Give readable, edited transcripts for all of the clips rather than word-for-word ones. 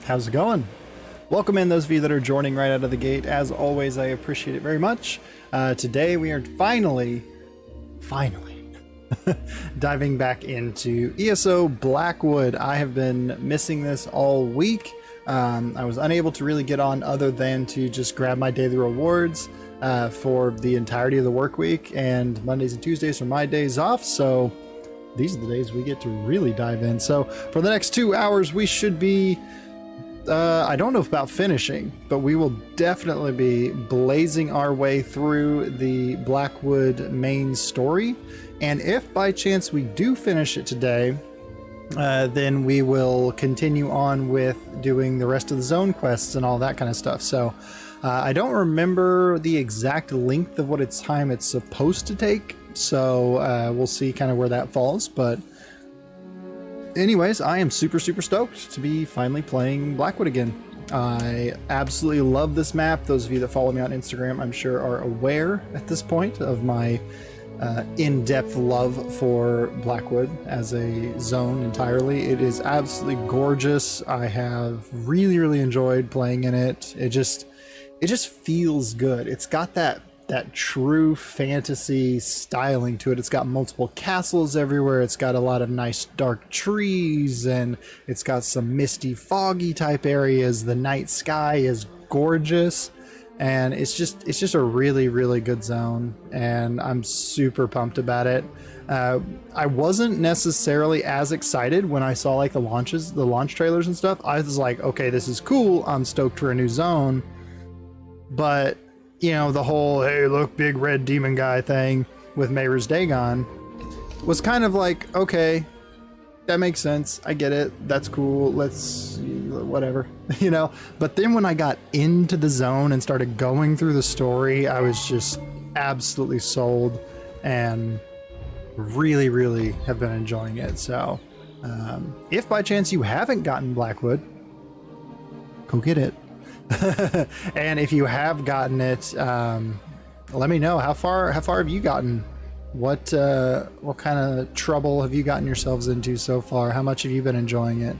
How's it going? Welcome in those of you that are joining right out of the gate. As always, I appreciate it very much. Today we are finally diving back into ESO Blackwood. I have been missing this all week. I was unable to really get on other than to just grab my daily rewards for the entirety of the work week, and Mondays and Tuesdays are my days off, so these are the days we get to really dive in. So for the next 2 hours we should be I don't know about finishing, but we will definitely be blazing our way through the Blackwood main story. And if by chance we do finish it today, then we will continue on with doing the rest of the zone quests and all that kind of stuff. So I don't remember the exact length of what time it's supposed to take. So we'll see kind of where that falls. But anyways, I am super stoked to be finally playing Blackwood again. I absolutely love this map. Those of you that follow me on Instagram, I'm sure, are aware at this point of my in-depth love for Blackwood as a zone entirely. It is absolutely gorgeous. I have really enjoyed playing in it. It just feels good. It's got that true fantasy styling to it. It's got multiple castles everywhere. It's got a lot of nice dark trees, and it's got some misty, foggy type areas. The night sky is gorgeous, and it's just a really good zone, and I'm super pumped about it. I wasn't necessarily as excited when I saw like the launch trailers and stuff. I was like, okay, this is cool. I'm stoked for a new zone, but you know, the whole, hey, look, big red demon guy thing with Mayor's Dagon was kind of like, okay, that makes sense. I get it. That's cool. Let's, whatever, you know. But then when I got into the zone and started going through the story, I was just absolutely sold and really have been enjoying it. So if by chance you haven't gotten Blackwood, go get it. And if you have gotten it, let me know how far have you gotten? What kind of trouble have you gotten yourselves into so far? How much have you been enjoying it?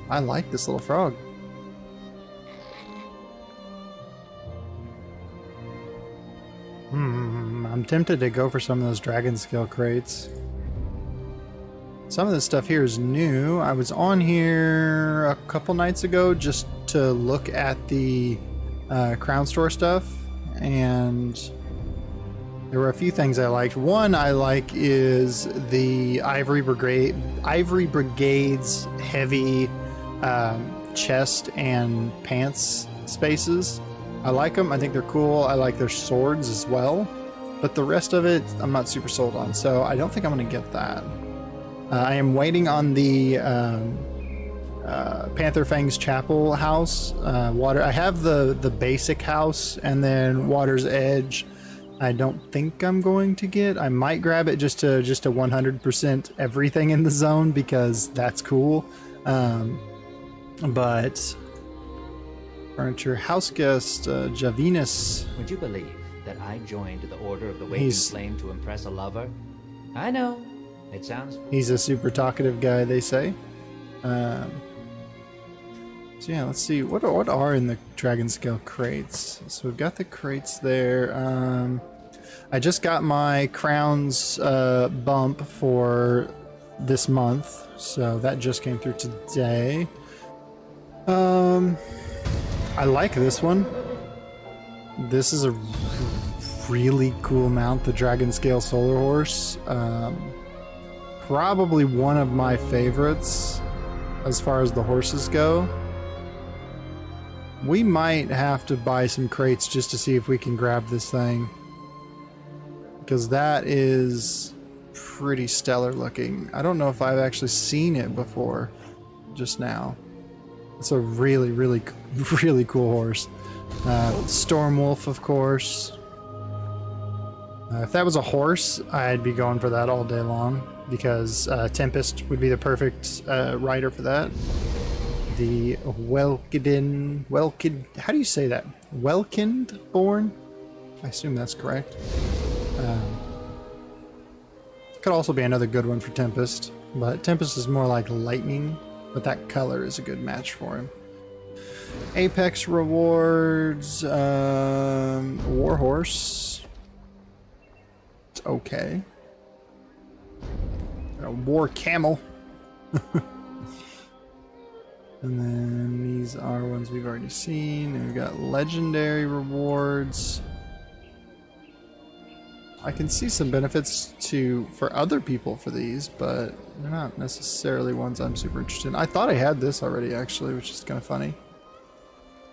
I like this little frog. I'm tempted to go for some of those dragon scale crates. Some of this stuff here is new. I was on here a couple nights ago just to look at the Crown Store stuff, and there were a few things I liked. One I like is the Ivory Brigade's heavy chest and pants spaces. I like them. I think they're cool. I like their swords as well, but the rest of it I'm not super sold on, so I don't think I'm going to get that. I am waiting on the Panther Fang's Chapel house. I have the basic house, and then Water's Edge I don't think I'm going to get. I might grab it just to 100% everything in the zone, because that's cool. But furniture house guest Javinus. Would you believe that I joined the Order of the Waking Flame to impress a lover? I know. It sounds... He's a super talkative guy, they say. So yeah, let's see. What are in the Dragon Scale crates? So we've got the crates there. I just got my crowns bump for this month, so that just came through today. I like this one. This is a really cool mount, the Dragon Scale Solar Horse. Probably one of my favorites as far as the horses go. We might have to buy some crates just to see if we can grab this thing, because that is pretty stellar looking. I don't know if I've actually seen it before just now. It's a really cool horse. Stormwolf, of course. If that was a horse, I'd be going for that all day long, because Tempest would be the perfect rider for that. The how do you say that? Welkind born? I assume that's correct. Could also be another good one for Tempest, but Tempest is more like lightning But that color is a good match for him. Apex rewards, Warhorse. It's okay. A War Camel. And then these are ones we've already seen. And we've got legendary rewards. I can see some benefits for other people for these, but they're not necessarily ones I'm super interested in. I thought I had this already, actually, which is kind of funny.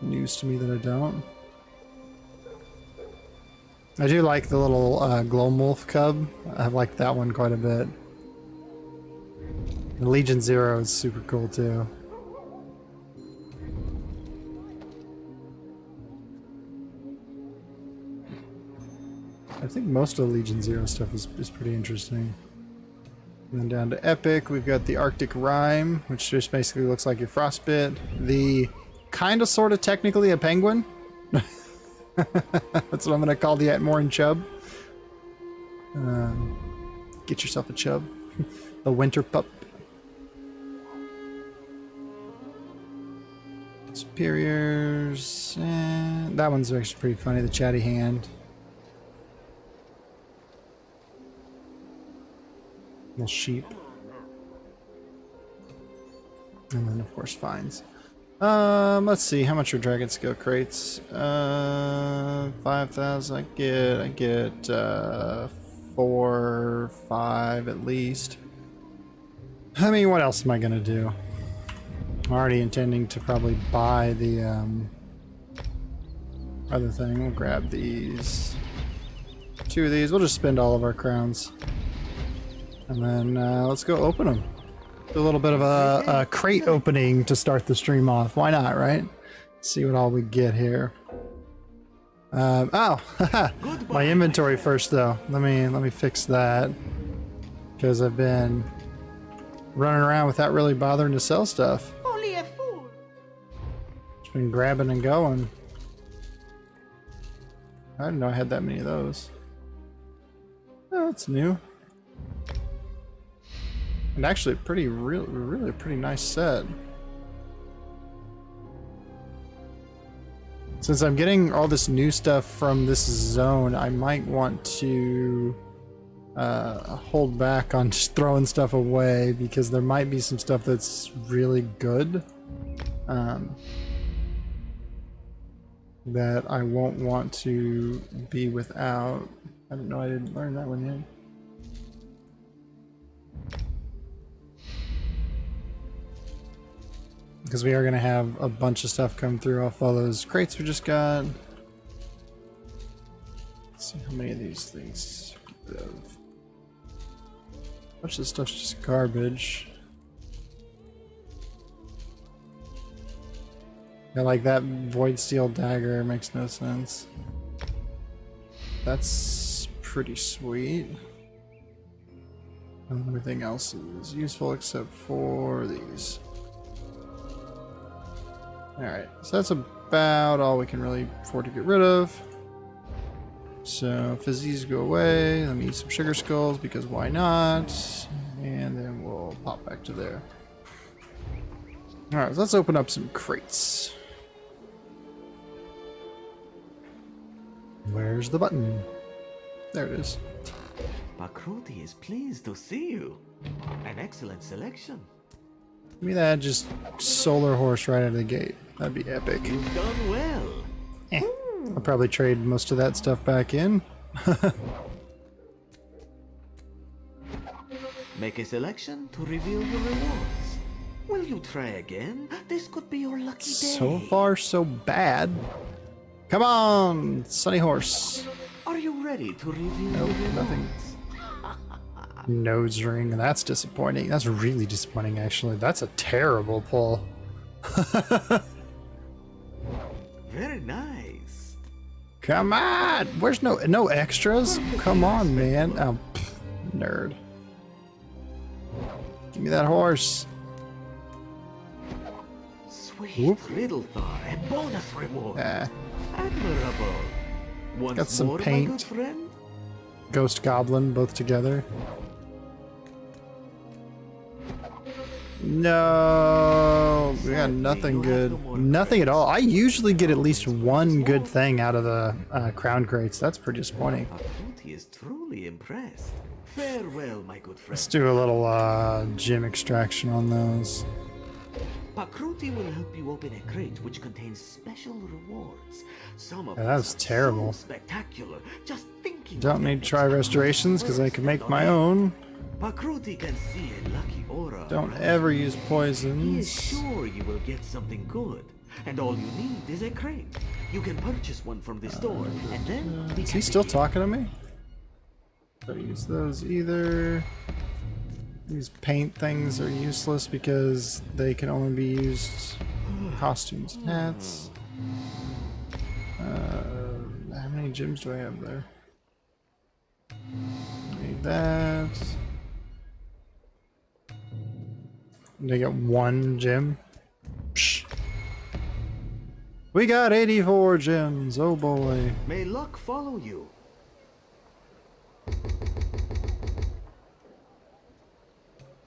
News to me that I don't. I do like the little Glowmolf cub. I like that one quite a bit. The Legion Zero is super cool too. I think most of the Legion Zero stuff is pretty interesting. And then down to Epic, we've got the Arctic Rhyme, which just basically looks like your Frostbit. The kind of, sort of, technically a penguin. That's what I'm going to call the Atmoran Chub. Get yourself a chub. The Winter Pup. Superiors. That one's actually pretty funny, the Chatty Hand. Little sheep. And then, of course, fines. Let's see, how much are Dragon Scale crates? 5,000. I get 4, 5 at least. I mean, what else am I gonna do? I'm already intending to probably buy the other thing. We'll grab these. 2 of these. We'll just spend all of our crowns. And then let's go open them. Do a little bit of a crate opening to start the stream off. Why not, right? See what all we get here. My inventory first though. Let me fix that, because I've been running around without really bothering to sell stuff. Only a fool. Just been grabbing and going. I didn't know I had that many of those. Oh, that's new. And actually, really a pretty nice set. Since I'm getting all this new stuff from this zone, I might want to hold back on just throwing stuff away, because there might be some stuff that's really good that I won't want to be without. I didn't know I didn't learn that one yet. Because we are going to have a bunch of stuff come through off all those crates we just got. Let's see how many of these things we have. A bunch of this stuff's just garbage. Yeah, like that Void Steel Dagger makes no sense. That's pretty sweet. And everything else is useful except for these. Alright, so that's about all we can really afford to get rid of. So, fizzies go away. Let me eat some sugar skulls, because why not? And then we'll pop back to there. Alright, so let's open up some crates. Where's the button? There it is. Bakruti is pleased to see you. An excellent selection. Give me that just solar horse right out of the gate. That'd be epic. You've done well. I'll probably trade most of that stuff back in. Make a selection to reveal your rewards. Will you try again? This could be your lucky day. So far, so bad. Come on, Sunny Horse. Are you ready to reveal Nope, your rewards? nothing. Nose ring. That's disappointing. That's really disappointing, actually. That's a terrible pull. Very nice. Come on! Where's no extras? Come on, man. Oh, nerd. Give me that horse. Sweet Whoop. little Thor, a bonus reward. Admirable. Once Got some more, my paint. good friend. Ghost Goblin, both together. No, we got nothing good. Nothing at all. I usually get at least one good thing out of the crown crates. That's pretty disappointing. Pakruti is truly impressed. Farewell, my good friend. Let's do a little gem extraction on those. Pakruti will help you open a crate which contains special rewards. Some of That's them are terrible. so spectacular. Just thinking. Don't need to try restorations because I can make my own. Pakruti can see a lucky aura. Don't around ever you. use He is poisons. sure you will get something good. And all you need is a crate. You can purchase one from the store, and then we Is can he still begin. talking to me? Don't use those either. These paint things are useless because they can only be used in costumes and hats. How many gems do I have there? Need that. Did I get one gem? Psh. We got 84 gems. Oh boy. May luck follow you.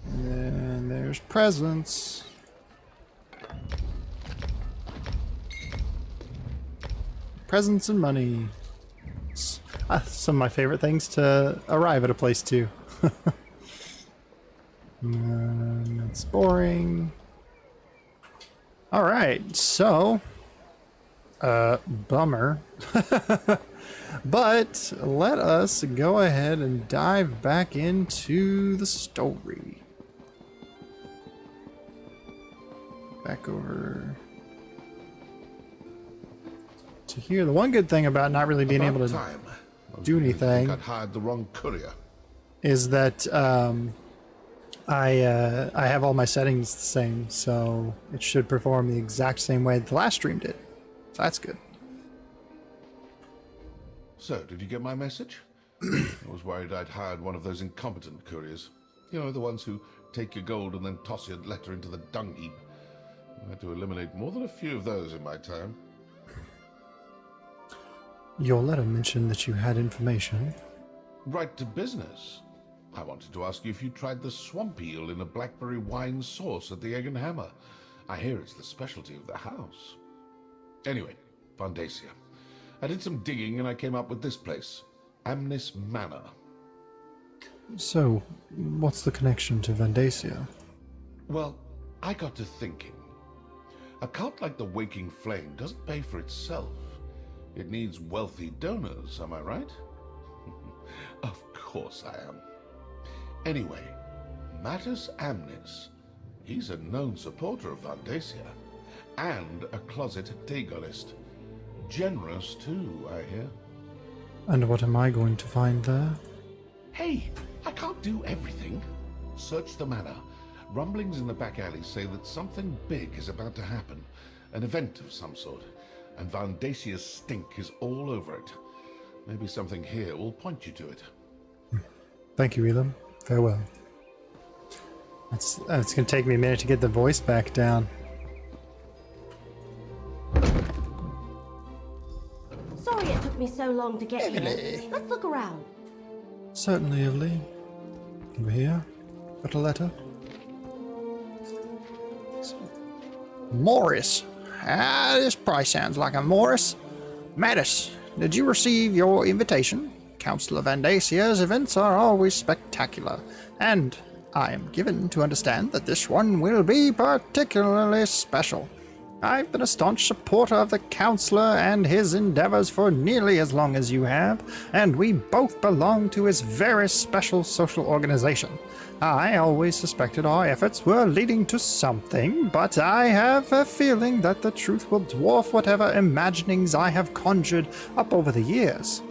And there's presents. Presents and money. Some of my favorite things to arrive at a place too. It's boring. Alright, so bummer. But let us go ahead and dive back into the story. Back over to here. The one good thing about not really being able to do anything I'd hired the wrong courier. is that I have all my settings the same, so it should perform the exact same way that the last stream did. So that's good. So, did you get my message? I was worried I'd hired one of those incompetent couriers. You know, the ones who take your gold and then toss your letter into the dung heap. I had to eliminate more than a few of those in my time. Your letter mentioned that you had information. Right to business. I wanted to ask you if you tried the swamp eel in a blackberry wine sauce at the Egg and Hammer. I hear it's the specialty of the house. Anyway, Vandacia. I did some digging and I came up with this place. Amnis Manor. So, what's the connection to Vandacia? Well, I got to thinking. A cult like the Waking Flame doesn't pay for itself. It needs wealthy donors, am I right? Of course I am. Anyway, Mattis Amnis. He's a known supporter of Vandacia. And a closet Dagonist. Generous too, I hear. And what am I going to find there? Hey, I can't do everything. Search the manor. Rumblings in the back alley say that something big is about to happen. An event of some sort. And Vandacia's stink is all over it. Maybe something here will point you to it. Thank you, Elam. Farewell. It's going to take me a minute to get the voice back down. Sorry it took me so long to get here. Let's look around. Certainly, Evelyn. Over here. Got a letter. Morris. This probably sounds like a Morris. Mattis, did you receive your invitation? Councillor Vandacia's events are always spectacular, and I am given to understand that this one will be particularly special. I've been a staunch supporter of the Councillor and his endeavors for nearly as long as you have, and we both belong to his very special social organization. I always suspected our efforts were leading to something, but I have a feeling that the truth will dwarf whatever imaginings I have conjured up over the years.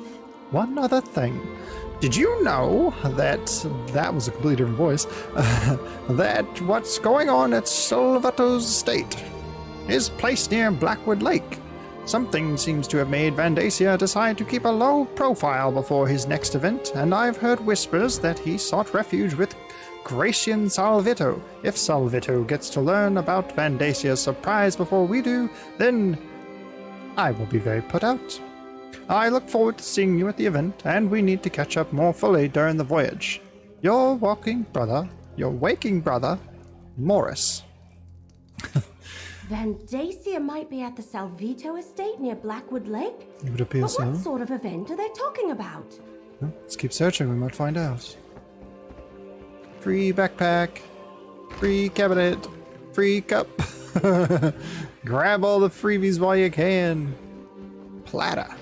One other thing. Did you know that was a completely different voice, that what's going on at Silvato's estate is placed near Blackwood Lake? Something seems to have made Vandacia decide to keep a low profile before his next event, and I've heard whispers that he sought refuge with Gracian Salvito. If Salvito gets to learn about Vandacia's surprise before we do, then I will be very put out. I look forward to seeing you at the event, and we need to catch up more fully during the voyage. Your waking brother, Morris. Vandacia might be at the Salvito estate near Blackwood Lake? It would appear But so. what sort of event are they talking about? Well, let's keep searching, we might find out. Free backpack. Free cabinet. Free cup. Grab all the freebies while you can. Plata.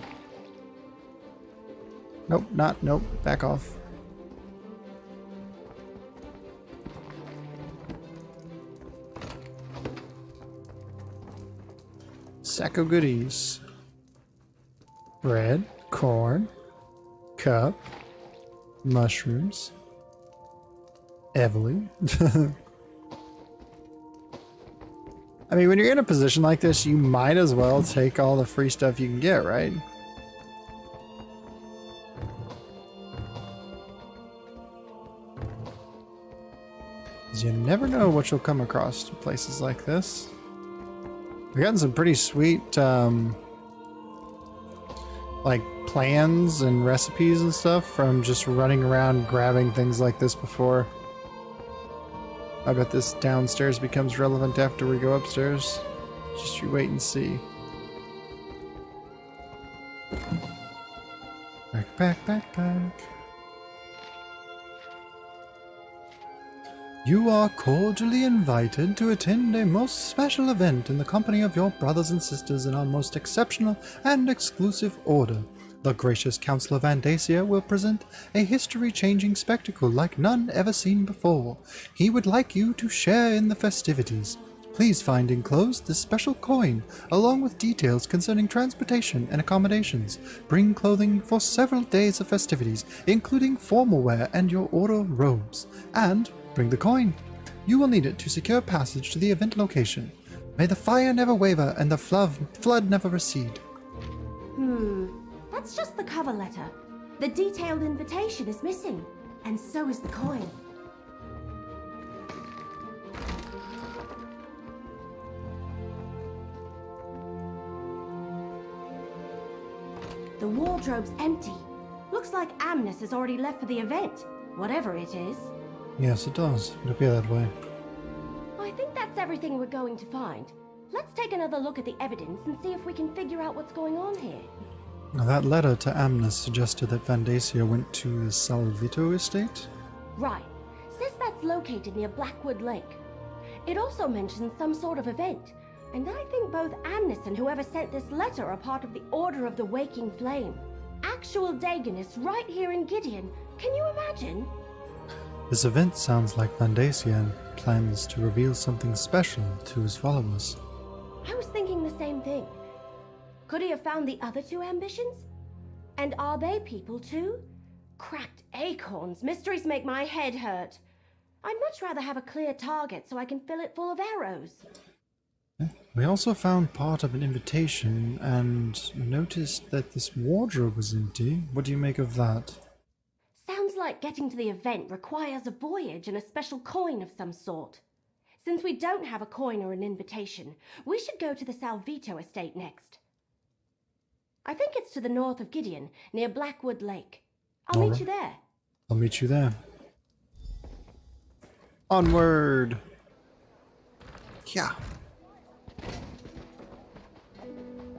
Nope, nope, back off. Sack of goodies. Bread, corn, cup, mushrooms, Evelyn. I mean, when you're in a position like this, you might as well take all the free stuff you can get, right? Because you never know what you'll come across in places like this. We've gotten some pretty sweet, like, plans and recipes and stuff from just running around grabbing things like this before. I bet this downstairs becomes relevant after we go upstairs. Just you wait and see. Backpack. You are cordially invited to attend a most special event in the company of your brothers and sisters in our most exceptional and exclusive order. The gracious Council of Vandacia will present a history-changing spectacle like none ever seen before. He would like you to share in the festivities. Please find enclosed this special coin, along with details concerning transportation and accommodations. Bring clothing for several days of festivities, including formal wear and your order robes. And bring the coin. You will need it to secure passage to the event location. May the fire never waver and the flood never recede. That's just the cover letter. The detailed invitation is missing, and so is the coin. The wardrobe's empty. Looks like Amnes has already left for the event, whatever it is. Yes, it does. It would appear that way. I think that's everything we're going to find. Let's take another look at the evidence and see if we can figure out what's going on here. Now, that letter to Amnes suggested that Vandacia went to the Salvito estate? Right. Says that's located near Blackwood Lake. It also mentions some sort of event, and I think both Amnes and whoever sent this letter are part of the Order of the Waking Flame. Actual Dagonis right here in Gideon. Can you imagine? This event sounds like Vandacia plans to reveal something special to his followers. I was thinking the same thing. Could he have found the other two ambitions? And are they people too? Cracked acorns. Mysteries make my head hurt. I'd much rather have a clear target so I can fill it full of arrows. We also found part of an invitation and noticed that this wardrobe was empty. What do you make of that? Sounds like getting to the event requires a voyage and a special coin of some sort. Since we don't have a coin or an invitation, we should go to the Salvito estate next. I think it's to the north of Gideon, near Blackwood Lake. I'll meet you there. I'll meet you there. Onward! Yeah.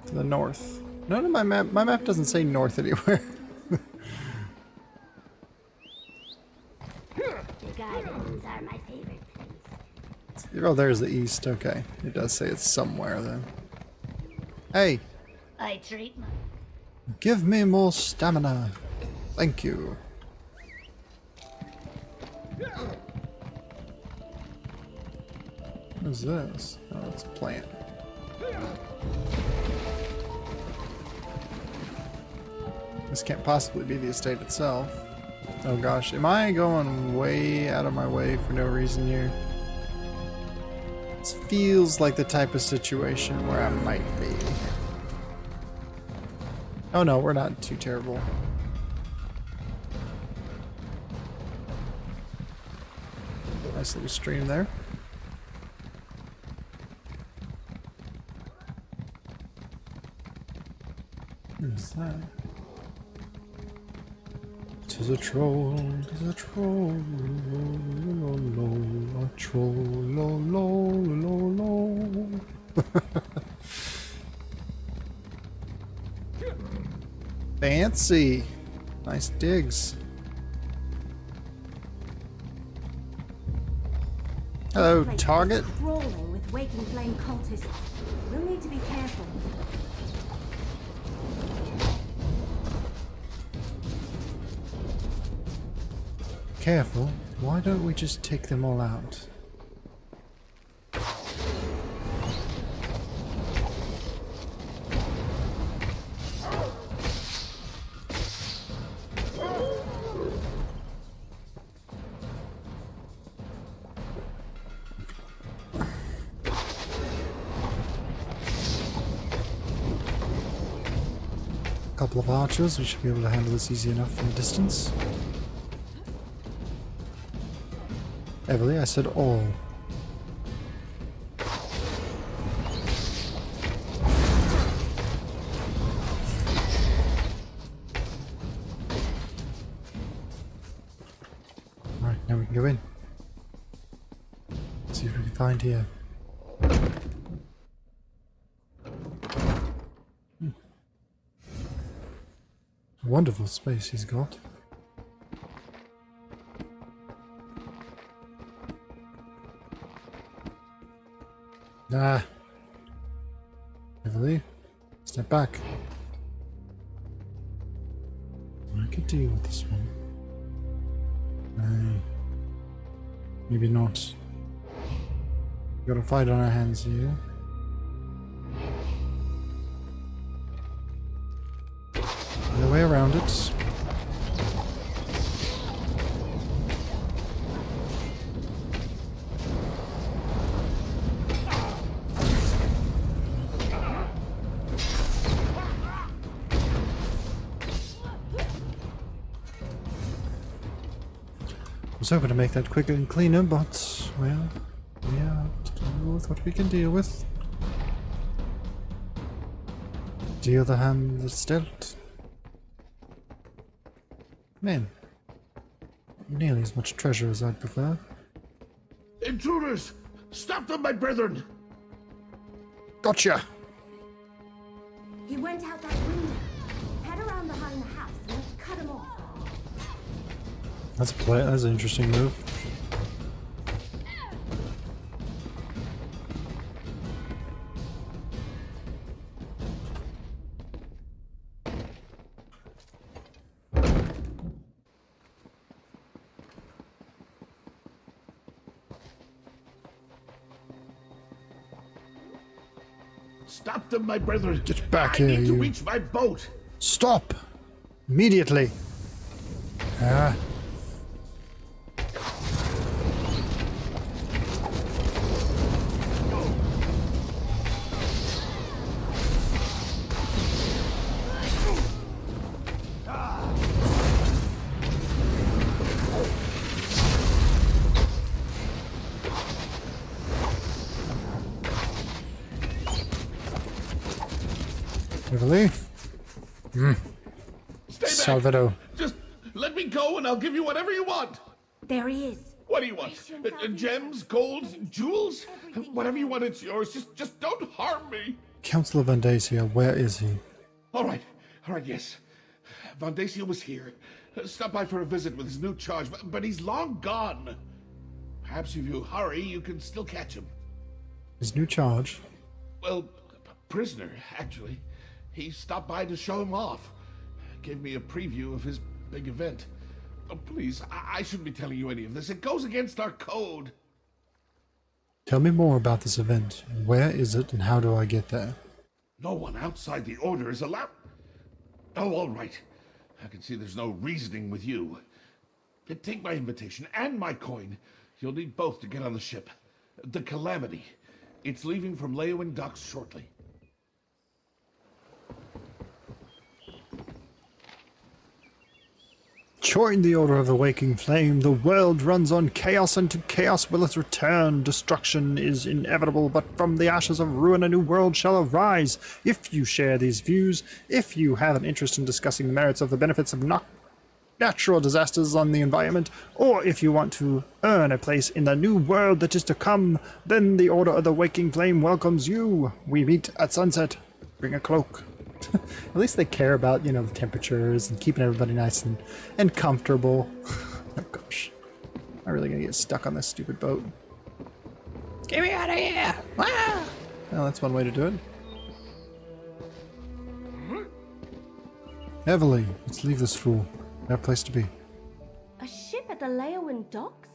To the north. None of my map doesn't say north anywhere. The gardens are my favorite place. Oh, there's the east. Okay. It does say it's somewhere then. Hey! I treat my... Give me more stamina. Thank you. What is this? Oh, it's a plant. This can't possibly be the estate itself. Oh gosh, am I going way out of my way for no reason here? This feels like the type of situation where I might be. Oh no, we're not too terrible. Nice little stream there. What is that? 'Tis a troll, 'tis a troll, lo, lo, lo, a troll, lo, lo, lo, lo. Fancy. Nice digs. Hello, Place is target. crawling with waking flame cultists. We'll need to be careful. Careful. Why don't we just take them all out? Couple of archers, we should be able to handle this easy enough from a distance. Everly, I said all. Alright, now we can go in. Let's see if we can find here. Wonderful space he's got. Ah. Heavily. Step back. I could deal with this one. Maybe not. Got a fight on our hands here. No way around it. I was hoping to make that quicker and cleaner, but, well, we have to deal with what we can deal with. Deal the hand that's dealt. Man, nearly as much treasure as I'd prefer. Intruders! Stop them, my brethren! Gotcha! He went out that window. Head around behind the house and let's cut him off. That's a play. That's an interesting move. Stop them, my brethren! Get back I here, need to you. reach my boat! Stop! Immediately! Ah. Really? Stay back! Salvador. Just let me go and I'll give you whatever you want! There he is. What do you want? Gems, golds, jewels? Whatever you want, it's yours. Just don't harm me! Council of Vandacia, where is he? All right, yes. Vandacia was here. Stopped by for a visit with his new charge, but he's long gone. Perhaps if you hurry, you can still catch him. His new charge? Well, prisoner, actually. He stopped by to show him off. Gave me a preview of his big event. Oh, please, I shouldn't be telling you any of this. It goes against our code. Tell me more about this event. Where is it and how do I get there? No one outside the order is allowed. Oh, all right. I can see there's no reasoning with you. Take my invitation and my coin. You'll need both to get on the ship. The Calamity. It's leaving from Leowin docks shortly. Join the Order of the Waking Flame. The world runs on chaos, and to chaos will it return. Destruction is inevitable, but from the ashes of ruin a new world shall arise. If you share these views, if you have an interest in discussing the merits of the benefits of natural disasters on the environment, or if you want to earn a place in the new world that is to come, then the Order of the Waking Flame welcomes you. We meet at sunset. Bring a cloak. At least they care about, the temperatures and keeping everybody nice and comfortable. Oh gosh. I'm really gonna get stuck on this stupid boat. Get me out of here! Ah! Well, that's one way to do it. Heavily, let's leave this fool. No place to be. A ship at the Leowin docks?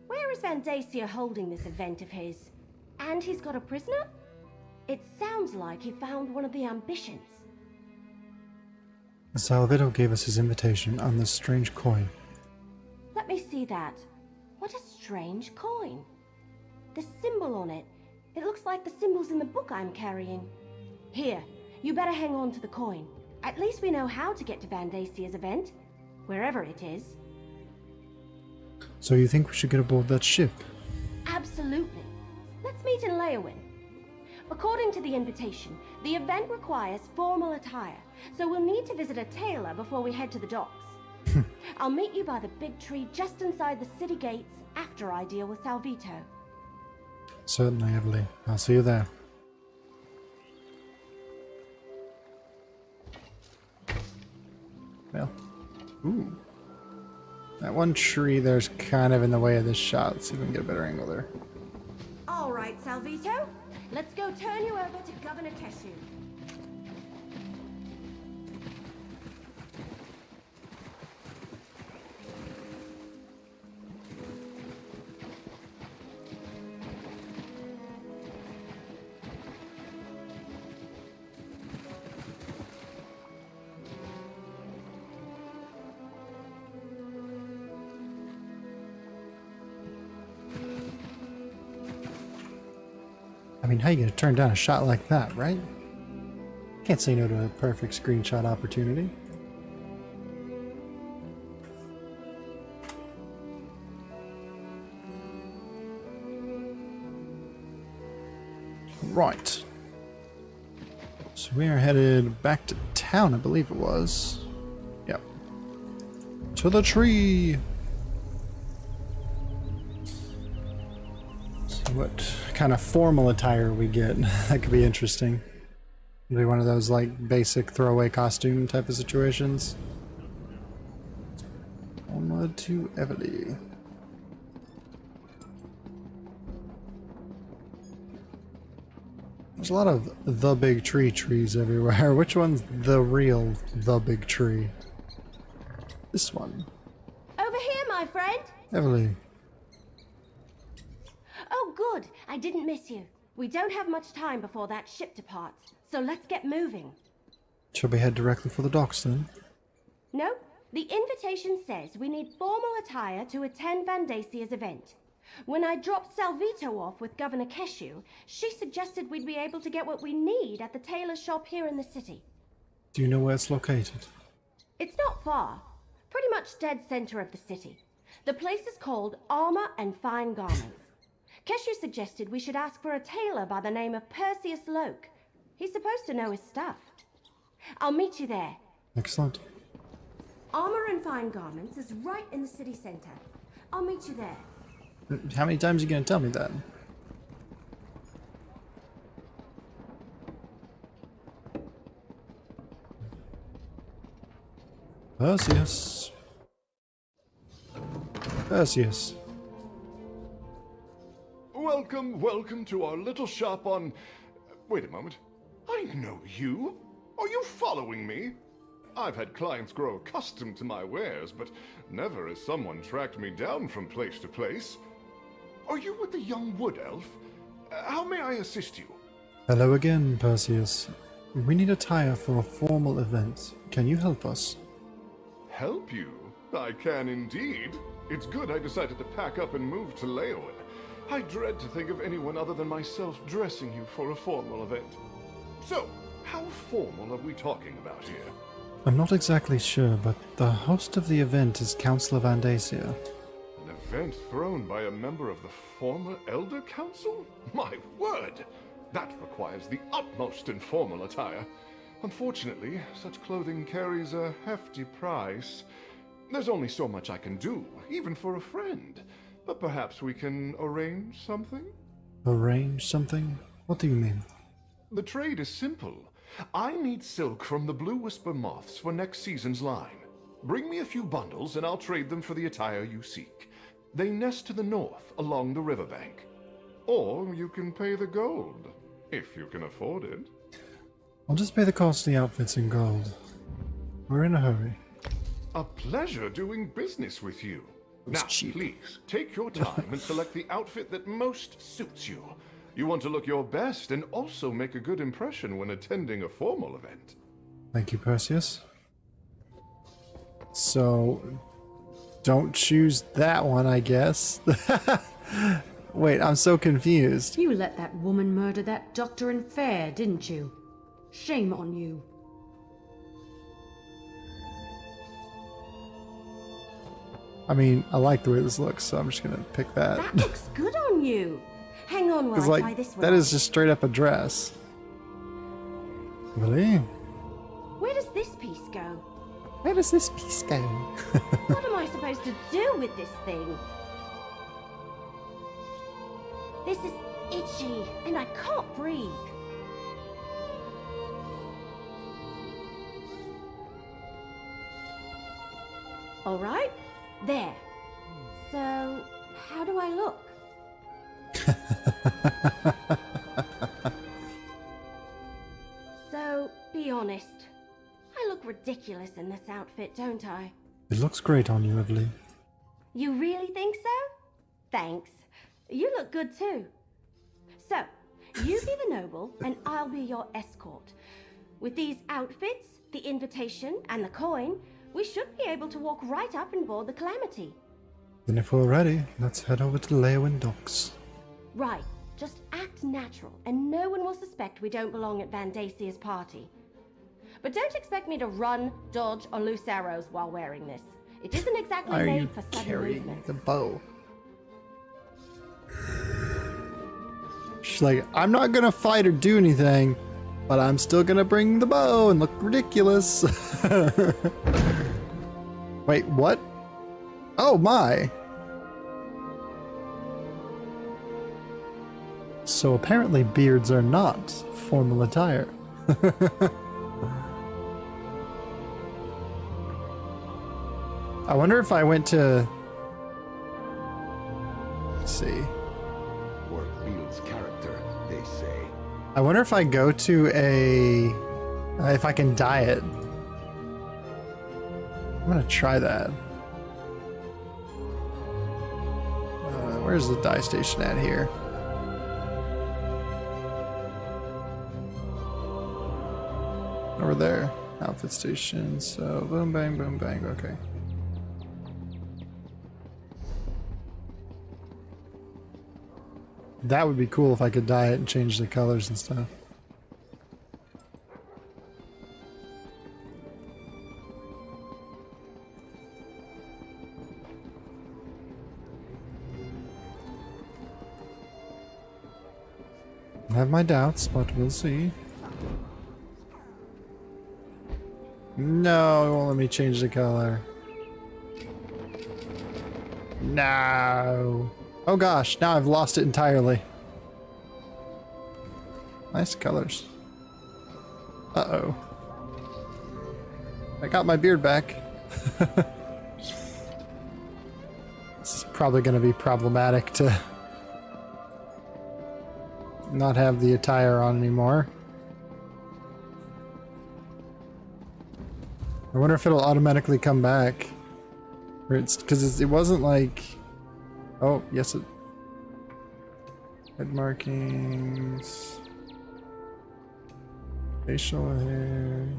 Where is Vandacia holding this event of his? And he's got a prisoner? It sounds like he found one of the ambitions. Salvito gave us his invitation on this strange coin. Let me see that. What a strange coin. The symbol on it. It looks like the symbols in the book I'm carrying. Here, you better hang on to the coin. At least we know how to get to Vandacia's event, wherever it is. So you think we should get aboard that ship? Absolutely. Let's meet in Leowin. According to the invitation, the event requires formal attire, so we'll need to visit a tailor before we head to the docks. I'll meet you by the big tree just inside the city gates after I deal with Salvito. Certainly, Everly. I'll see you there. Well, ooh. That one tree there's kind of in the way of this shot. Let's see if we can get a better angle there. All right, Salvito. Let's go turn you over to Governor Keshu. I mean, how you gonna turn down a shot like that, right? Can't say no to a perfect screenshot opportunity. Right. So we are headed back to town, I believe it was. Yep. To the tree! See what kind of formal attire we get. That could be interesting. Maybe one of those like basic throwaway costume type of situations. Onward to Everly. There's a lot of the big tree trees everywhere. Which one's the real the big tree? This one. Over here, my friend. Everly. Oh, good. I didn't miss you. We don't have much time before that ship departs, so let's get moving. Shall we head directly for the docks then? No, the invitation says we need formal attire to attend Vandacia's event. When I dropped Salvito off with Governor Keshu, she suggested we'd be able to get what we need at the tailor shop here in the city. Do you know where it's located? It's not far. Pretty much dead center of the city. The place is called Armor and Fine Garments. Keshu suggested we should ask for a tailor by the name of Perseus Loke. He's supposed to know his stuff. I'll meet you there. Excellent. Armor and Fine Garments is right in the city center. I'll meet you there. How many times are you going to tell me that? Perseus. Perseus. Welcome to our little shop on... Wait a moment. I know you. Are you following me? I've had clients grow accustomed to my wares, but never has someone tracked me down from place to place. Are you with the young wood elf? How may I assist you? Hello again, Perseus. We need attire for a formal event. Can you help us? Help you? I can indeed. It's good I decided to pack up and move to Leowin. I dread to think of anyone other than myself dressing you for a formal event. So, how formal are we talking about here? I'm not exactly sure, but the host of the event is Councillor Vandacia. An event thrown by a member of the former Elder Council? My word! That requires the utmost in formal attire. Unfortunately, such clothing carries a hefty price. There's only so much I can do, even for a friend. But perhaps we can arrange something? Arrange something? What do you mean? The trade is simple. I need silk from the Blue Whisper moths for next season's line. Bring me a few bundles and I'll trade them for the attire you seek. They nest to the north, along the riverbank. Or you can pay the gold, if you can afford it. I'll just pay the costly outfits in gold. We're in a hurry. A pleasure doing business with you. was Now, cheap. please, take your time and select the outfit that most suits you. You want to look your best and also make a good impression when attending a formal event. Thank you, Perseus. So, don't choose that one, I guess. Wait, I'm so confused. You let that woman murder that doctor in fair, didn't you? Shame on you. I mean, I like the way this looks, so I'm just gonna pick that. That looks good on you. Hang on while Because, I try like, this one. that is just straight up a dress. Really? Where does this piece go? Where does this piece go? What am I supposed to do with this thing? This is itchy, and I can't breathe. All right, there. So, how do I look? So, be honest. I look ridiculous in this outfit, don't I? It looks great on you, Evelyn. You really think so? Thanks. You look good too. So, you be the noble, and I'll be your escort. With these outfits, the invitation, and the coin, we should be able to walk right up and board the Calamity. Then if we're ready, let's head over to Leowin Docks. Right. Just act natural, and no one will suspect we don't belong at Van Dacia's party. But don't expect me to run, dodge, or loose arrows while wearing this. It isn't exactly Why are made you for sudden carrying movement. the bow? She's like, I'm not gonna fight or do anything, but I'm still gonna bring the bow and look ridiculous. Wait, what? Oh my! So apparently beards are not formal attire. I wonder if I went to... Let's see. Work builds character, they say. I wonder if I go to a... if I can dye it. I'm gonna try that. Where's the dye station at here? Over there. Outfit station. So boom, bang, okay. That would be cool if I could dye it and change the colors and stuff. I have my doubts, but we'll see. No, it won't let me change the color. No. Oh gosh, now I've lost it entirely. Nice colors. Uh-oh. I got my beard back. This is probably going to be problematic to not have the attire on anymore. I wonder if it'll automatically come back. Or it's because it wasn't like... Oh, yes it... Head markings... Facial hair...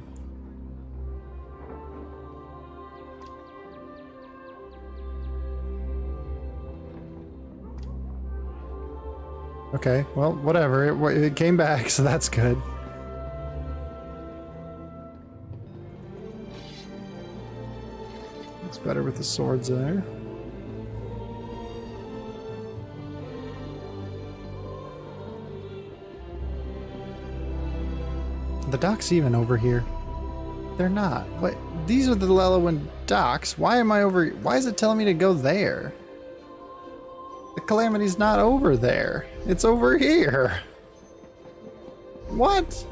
Okay, well, whatever. It came back, so that's good. It's better with the swords there. The dock's even over here. They're not. What? These are the Lelowin docks. Why am I over? Why is it telling me to go there? The Calamity's not over there. It's over here. What?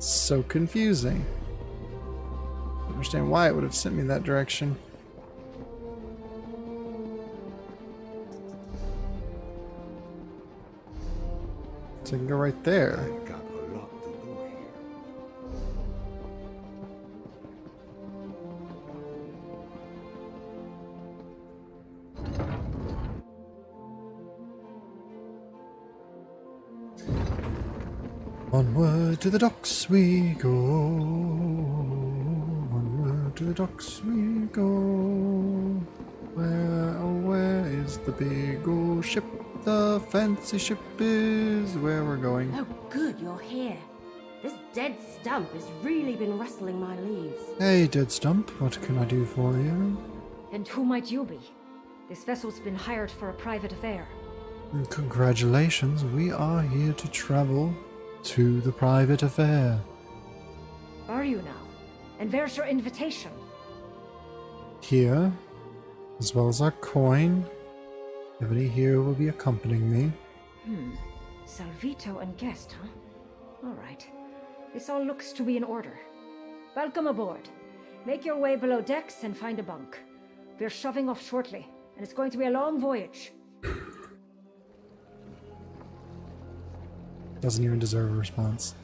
So confusing. I don't understand why it would have sent me that direction. So I can go right there. I've got a lot to do here. Onward to the docks we go. Onward to the docks we go. Where, oh, where is the big old ship? The fancy ship is where we're going. Oh, good, you're here. This dead stump has really been rustling my leaves. Hey, dead stump, what can I do for you? And who might you be? This vessel's been hired for a private affair. Congratulations, we are here to travel to the private affair. Are you now? And where's your invitation? Here, as well as our coin. Everybody here will be accompanying me. Salvito and guest, huh? Alright. This all looks to be in order. Welcome aboard. Make your way below decks and find a bunk. We're shoving off shortly, and it's going to be a long voyage. Doesn't even deserve a response.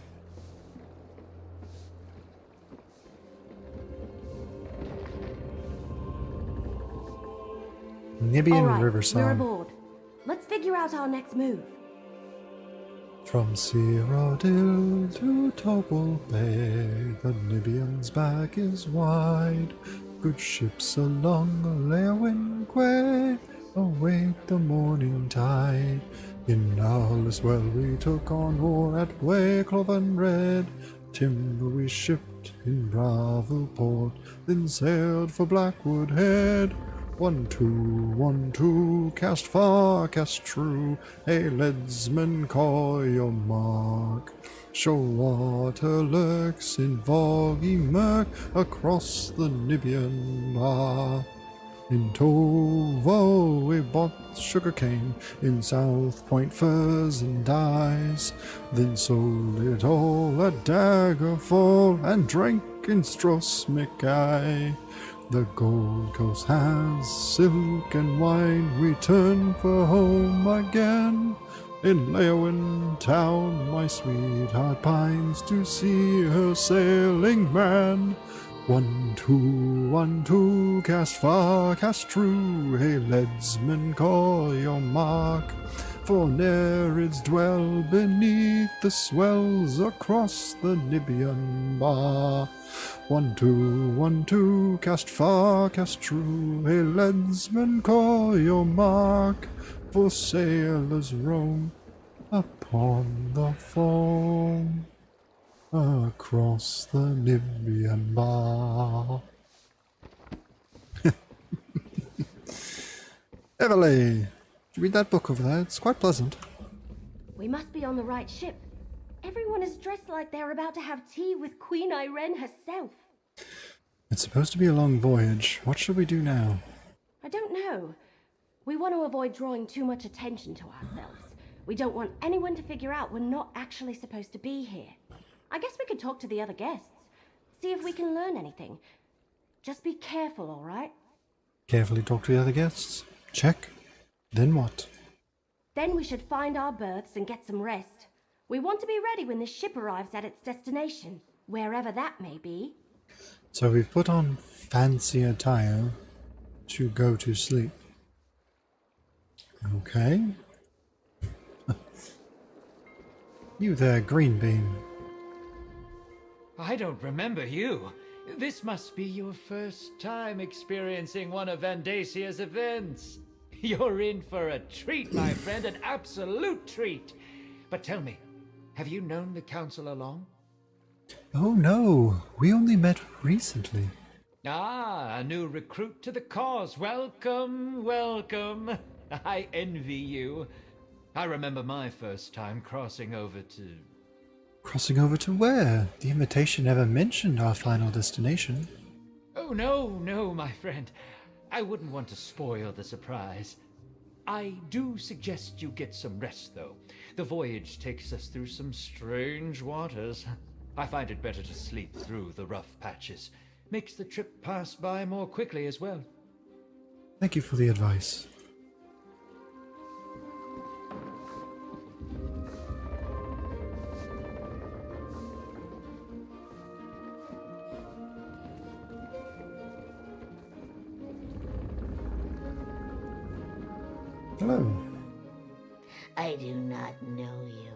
Nibby All and right, River Song. we're aboard. Let's figure out our next move. From Cyrodiil to Topple Bay, the Nibbian's back is wide. Good ships along Leowin Quay await the morning tide. In Nahlis well we took on oar at Waycloth and Red. Timber we shipped in Bravo Port, then sailed for Blackwood Head. 1, 2, cast far, cast true. Hey, leadsman, call your mark. Shoalwater lurks in foggy murk across the Nibbian bar. In Tovo we bought sugarcane, in South Point furs and dyes, then sold it all at Daggerfall and drank in Strosmicai. The Gold Coast has silk and wine, we turn for home again. In Leowin town my sweetheart pines to see her sailing man. 1, 2, cast far, cast true. Hey, leadsman, call your mark. For Nereids dwell beneath the swells across the Nibbian bar. 1, 2, cast far, cast true. Hey, leadsman, call your mark. For sailors roam upon the foam across the Nibbian bar. Everly, did you read that book over there? It's quite pleasant. We must be on the right ship. Everyone is dressed like they're about to have tea with Queen Irene herself. It's supposed to be a long voyage. What should we do now? I don't know. We want to avoid drawing too much attention to ourselves. We don't want anyone to figure out we're not actually supposed to be here. I guess we could talk to the other guests. See if we can learn anything. Just be careful, all right? Carefully talk to the other guests. Check. Then what? Then we should find our berths and get some rest. We want to be ready when this ship arrives at its destination, wherever that may be. So we've put on fancy attire to go to sleep. Okay. You there, Greenbean. I don't remember you. This must be your first time experiencing one of Vandasia's events. You're in for a treat, my friend, an absolute treat. But tell me, have you known the council long? Oh no, we only met recently. Ah, a new recruit to the cause. Welcome, welcome. I envy you. I remember my first time crossing over to Crossing over to where? The invitation never mentioned our final destination. Oh, no, my friend. I wouldn't want to spoil the surprise. I do suggest you get some rest, though. The voyage takes us through some strange waters. I find it better to sleep through the rough patches. Makes the trip pass by more quickly as well. Thank you for the advice. Hello. I do not know you.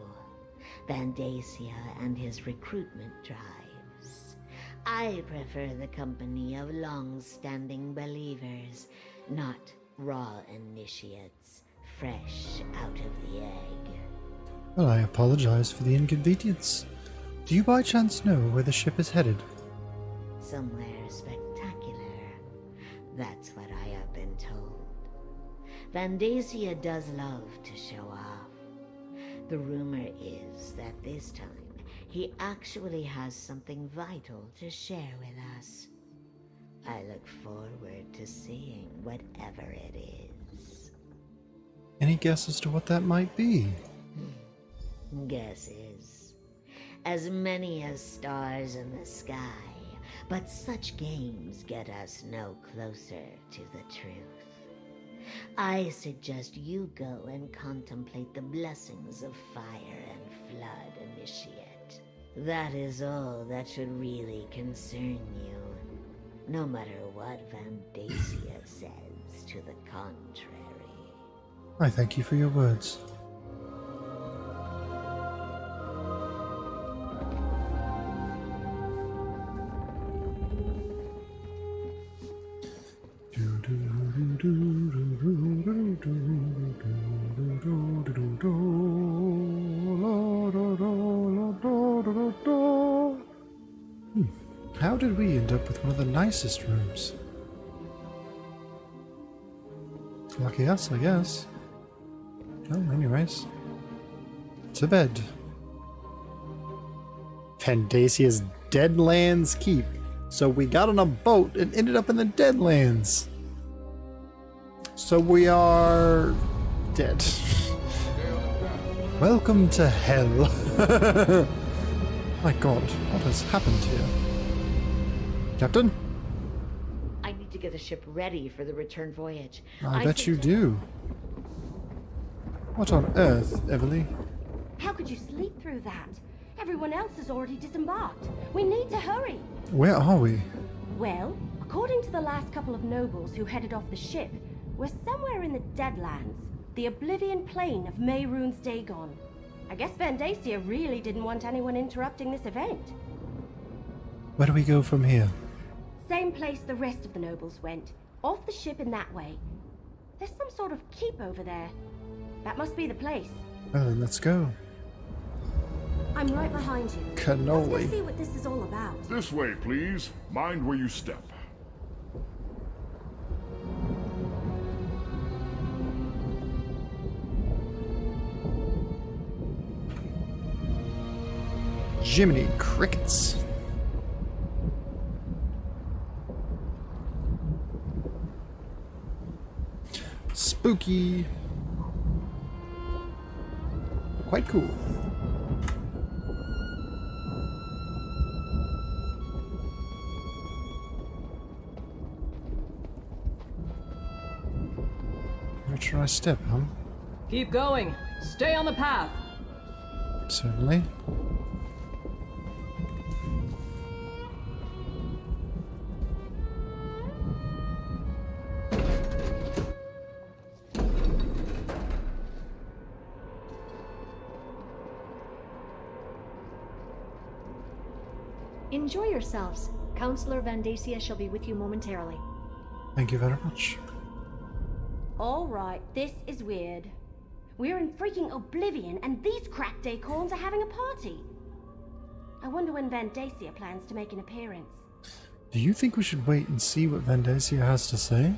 Vandacia and his recruitment drives. I prefer the company of long-standing believers, not raw initiates, fresh out of the egg. Well, I apologize for the inconvenience. Do you by chance know where the ship is headed? Somewhere spectacular. That's what I have been told. Vandacia does love to show off. The rumor is that this time he actually has something vital to share with us. I look forward to seeing whatever it is. Any guess as to what that might be? Guesses. As many as stars in the sky, but such games get us no closer to the truth. I suggest you go and contemplate the blessings of fire and flood, initiate. That is all that should really concern you, no matter what Vandacia says to the contrary. I thank you for your words. How did we end up with one of the nicest rooms? Lucky us, I guess. Oh, anyways. To bed. Pandacia's Deadlands Keep. So we got on a boat and ended up in the Deadlands. So we are dead. Welcome to hell. My god, what has happened here? Captain? I need to get the ship ready for the return voyage. I bet you do. What on earth, Everly? How could you sleep through that? Everyone else has already disembarked. We need to hurry. Where are we? Well, according to the last couple of nobles who headed off the ship, we're somewhere in the Deadlands, the Oblivion Plain of Mayrune's Dagon. I guess Vandacia really didn't want anyone interrupting this event. Where do we go from here? Same place the rest of the nobles went, off the ship in that way. There's some sort of keep over there. That must be the place. Well, then let's go. I'm right behind you. Cannoli. Let's go see what this is all about. This way, please. Mind where you step. Jiminy crickets. Spooky. Quite cool. Where should I step, huh? Keep going. Stay on the path. Certainly. Enjoy yourselves. Counselor Vandacia shall be with you momentarily. Thank you very much. All right, this is weird. We're in freaking Oblivion, and these cracked acorns are having a party. I wonder when Vandacia plans to make an appearance. Do you think we should wait and see what Vandacia has to say?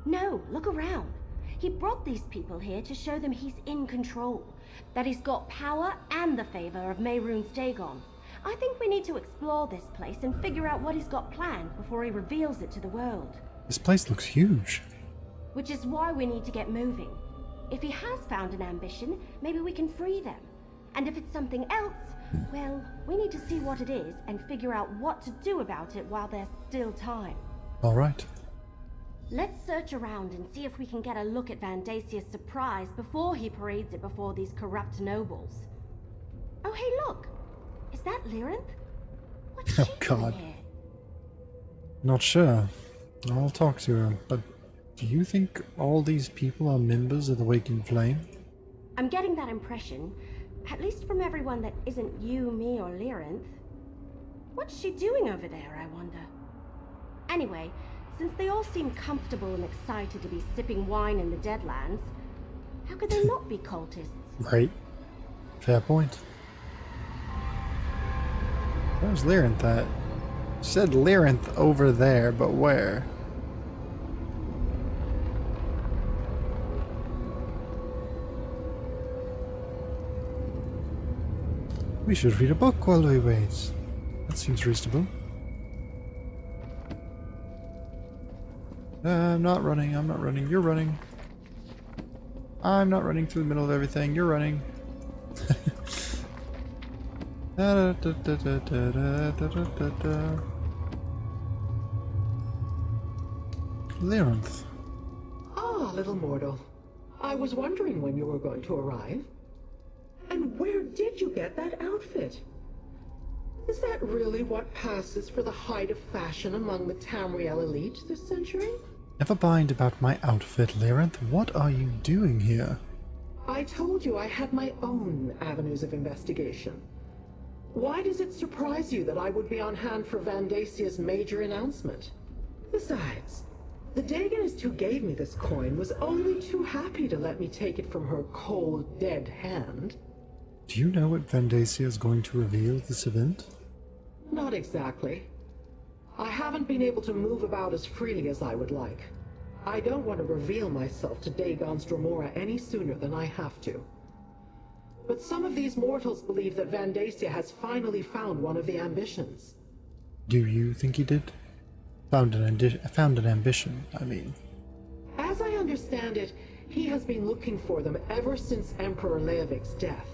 No, look around. He brought these people here to show them he's in control. that he's got power and the favor of Mehrunes Dagon. I think we need to explore this place and figure out what he's got planned before he reveals it to the world. This place looks huge. Which is why we need to get moving. If he has found an ambition, maybe we can free them. And if it's something else, well, we need to see what it is and figure out what to do about it while there's still time. All right. Let's search around and see if we can get a look at Vandasia's surprise before he parades it before these corrupt nobles. Oh, hey, look! Is that Lyrinth? What's she God. doing here? Not sure. I'll talk to her, but do you think all these people are members of the Waking Flame? I'm getting that impression, at least from everyone that isn't you, me, or Lyrinth. What's she doing over there, I wonder? Anyway, since they all seem comfortable and excited to be sipping wine in the Deadlands, how could they not be cultists? Right. Fair point. Where's Lyrinth at? She said Lyrinth over there, but where? We should read a book while we wait. That seems reasonable. I'm not running, you're running. I'm not running through the middle of everything, you're running. Lyrinth. Ah, little mortal. I was wondering when you were going to arrive. And where did you get that outfit? Is that really what passes for the height of fashion among the Tamriel elite this century? Never mind about my outfit, Lyrinth. What are you doing here? I told you I had my own avenues of investigation. Why does it surprise you that I would be on hand for Vandasia's major announcement? Besides, the Dagonist who gave me this coin was only too happy to let me take it from her cold, dead hand. Do you know what Vandasia is going to reveal at this event? Not exactly. I haven't been able to move about as freely as I would like. I don't want to reveal myself to Dagon's Dromora any sooner than I have to. But some of these mortals believe that Vandasia has finally found one of the ambitions. Do you think he did? Found an ambition, I mean. As I understand it, he has been looking for them ever since Emperor Leovik's death.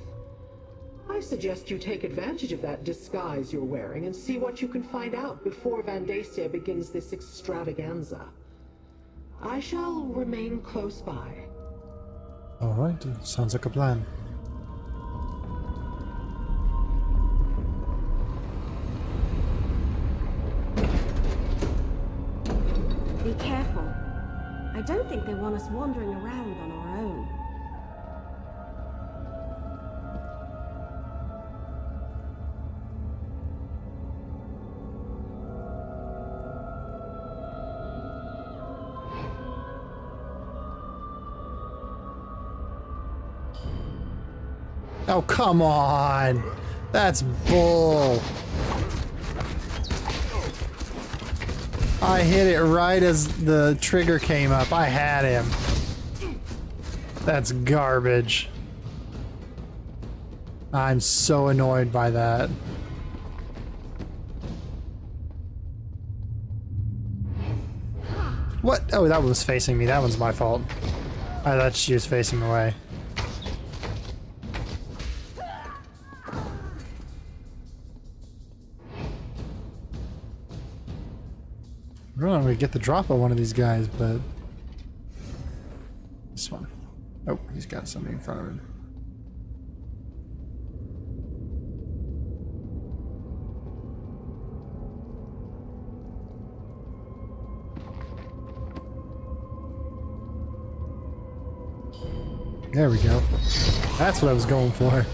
I suggest you take advantage of that disguise you're wearing and see what you can find out before Vandasia begins this extravaganza. I shall remain close by. Alright, sounds like a plan. Be careful. I don't think they want us wandering around on our own. Oh, come on! That's bull! I hit it right as the trigger came up. I had him. That's garbage. I'm so annoyed by that. What? Oh, that one was facing me. That one's my fault. I thought she was facing away. I don't know if we get the drop on one of these guys, but this one. Oh, he's got something in front of him. There we go. That's what I was going for.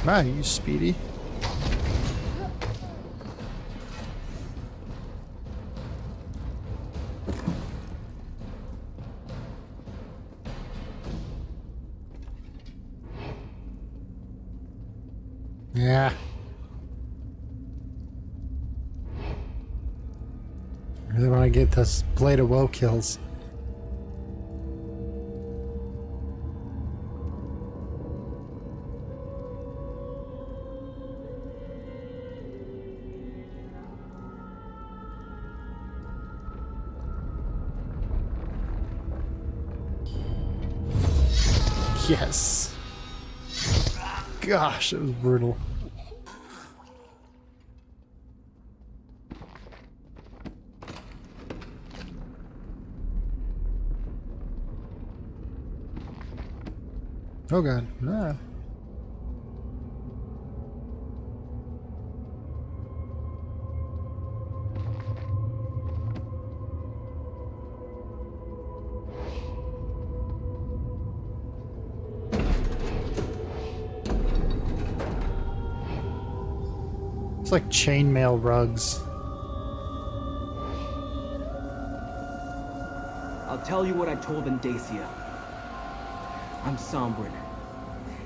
Wow, you speedy. Yeah. I really want to get this Blade of Woe kills. Yes. Gosh, it was brutal. Oh god, nah. It's like chainmail rugs. I'll tell you what I told Vendacia. I'm Sombrin,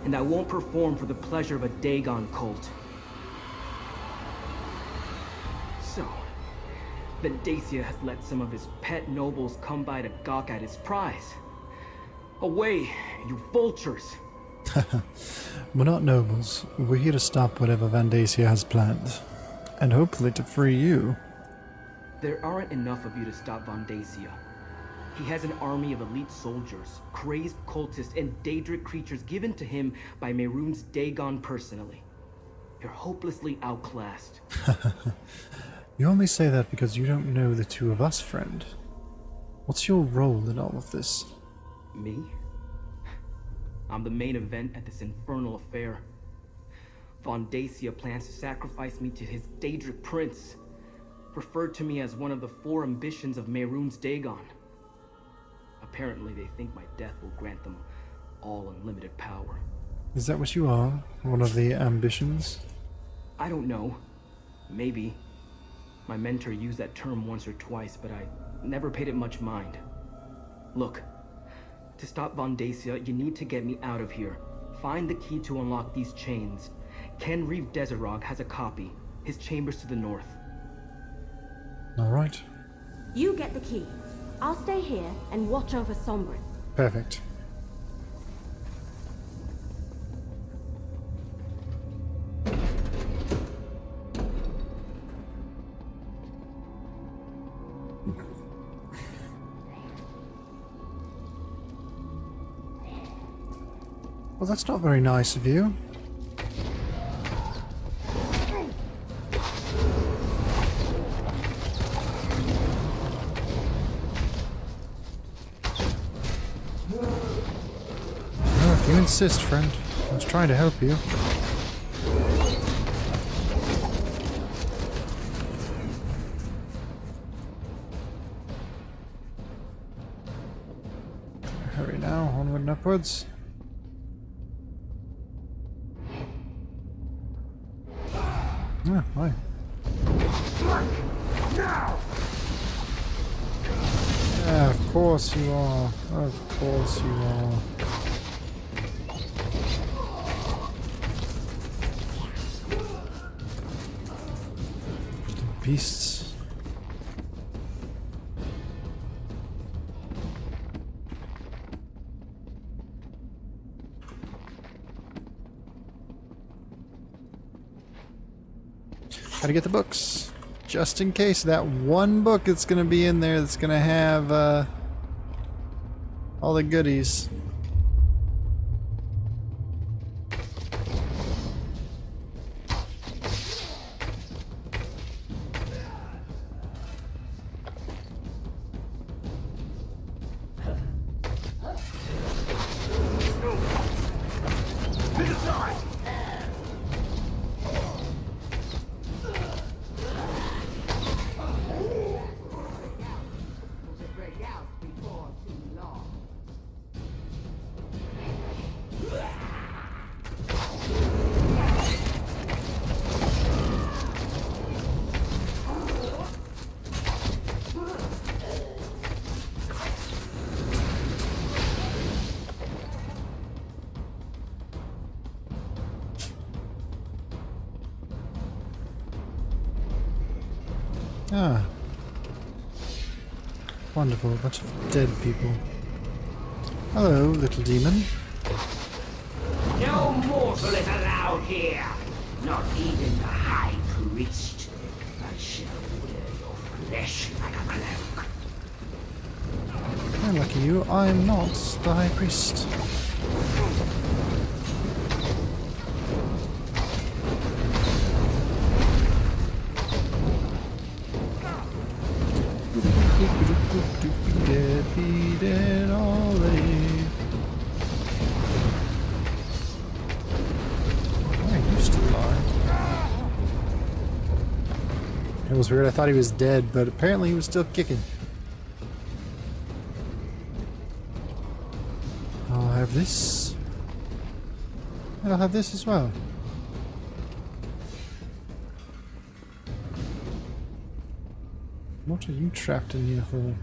and I won't perform for the pleasure of a Dagon cult. So, Vendacia has let some of his pet nobles come by to gawk at his prize. Away, you vultures! We're not nobles. We're here to stop whatever Vendacia has planned. And hopefully to free you. There aren't enough of you to stop Vendacia. He has an army of elite soldiers, crazed cultists, and Daedric creatures given to him by Mehrunes Dagon personally. You're hopelessly outclassed. You only say that because you don't know the two of us, friend. What's your role in all of this? Me? I'm the main event at this infernal affair. Vendacia plans to sacrifice me to his Daedric prince, referred to me as one of the 4 ambitions of Mehrunes Dagon. Apparently, they think my death will grant them all unlimited power. Is that what you are? One of the ambitions? I don't know. Maybe. My mentor used that term once or twice, but I never paid it much mind. Look, to stop Vendacia, you need to get me out of here. Find the key to unlock these chains. Ken Reeve Desirog has a copy. His chamber's to the north. Alright. You get the key. I'll stay here and watch over Sombrin. Perfect. Well, that's not very nice of you. If you insist, friend. I was trying to help you. Hurry now, onward and upwards. Ah, hi. Yeah, of course you are. Of course you are. Beasts. Gotta get the books. Just in case that one book that's gonna be in there that's gonna have all the goodies. Wonderful, a bunch of dead people. Hello, little demon. No mortal is allowed here, not even the High Priest. I shall wear your flesh like a cloak. I'm lucky you, I'm not the High Priest. Be dead already. Why are you still alive? It was weird, I thought he was dead, but apparently he was still kicking. I'll have this. And I'll have this as well. What are you trapped in here for?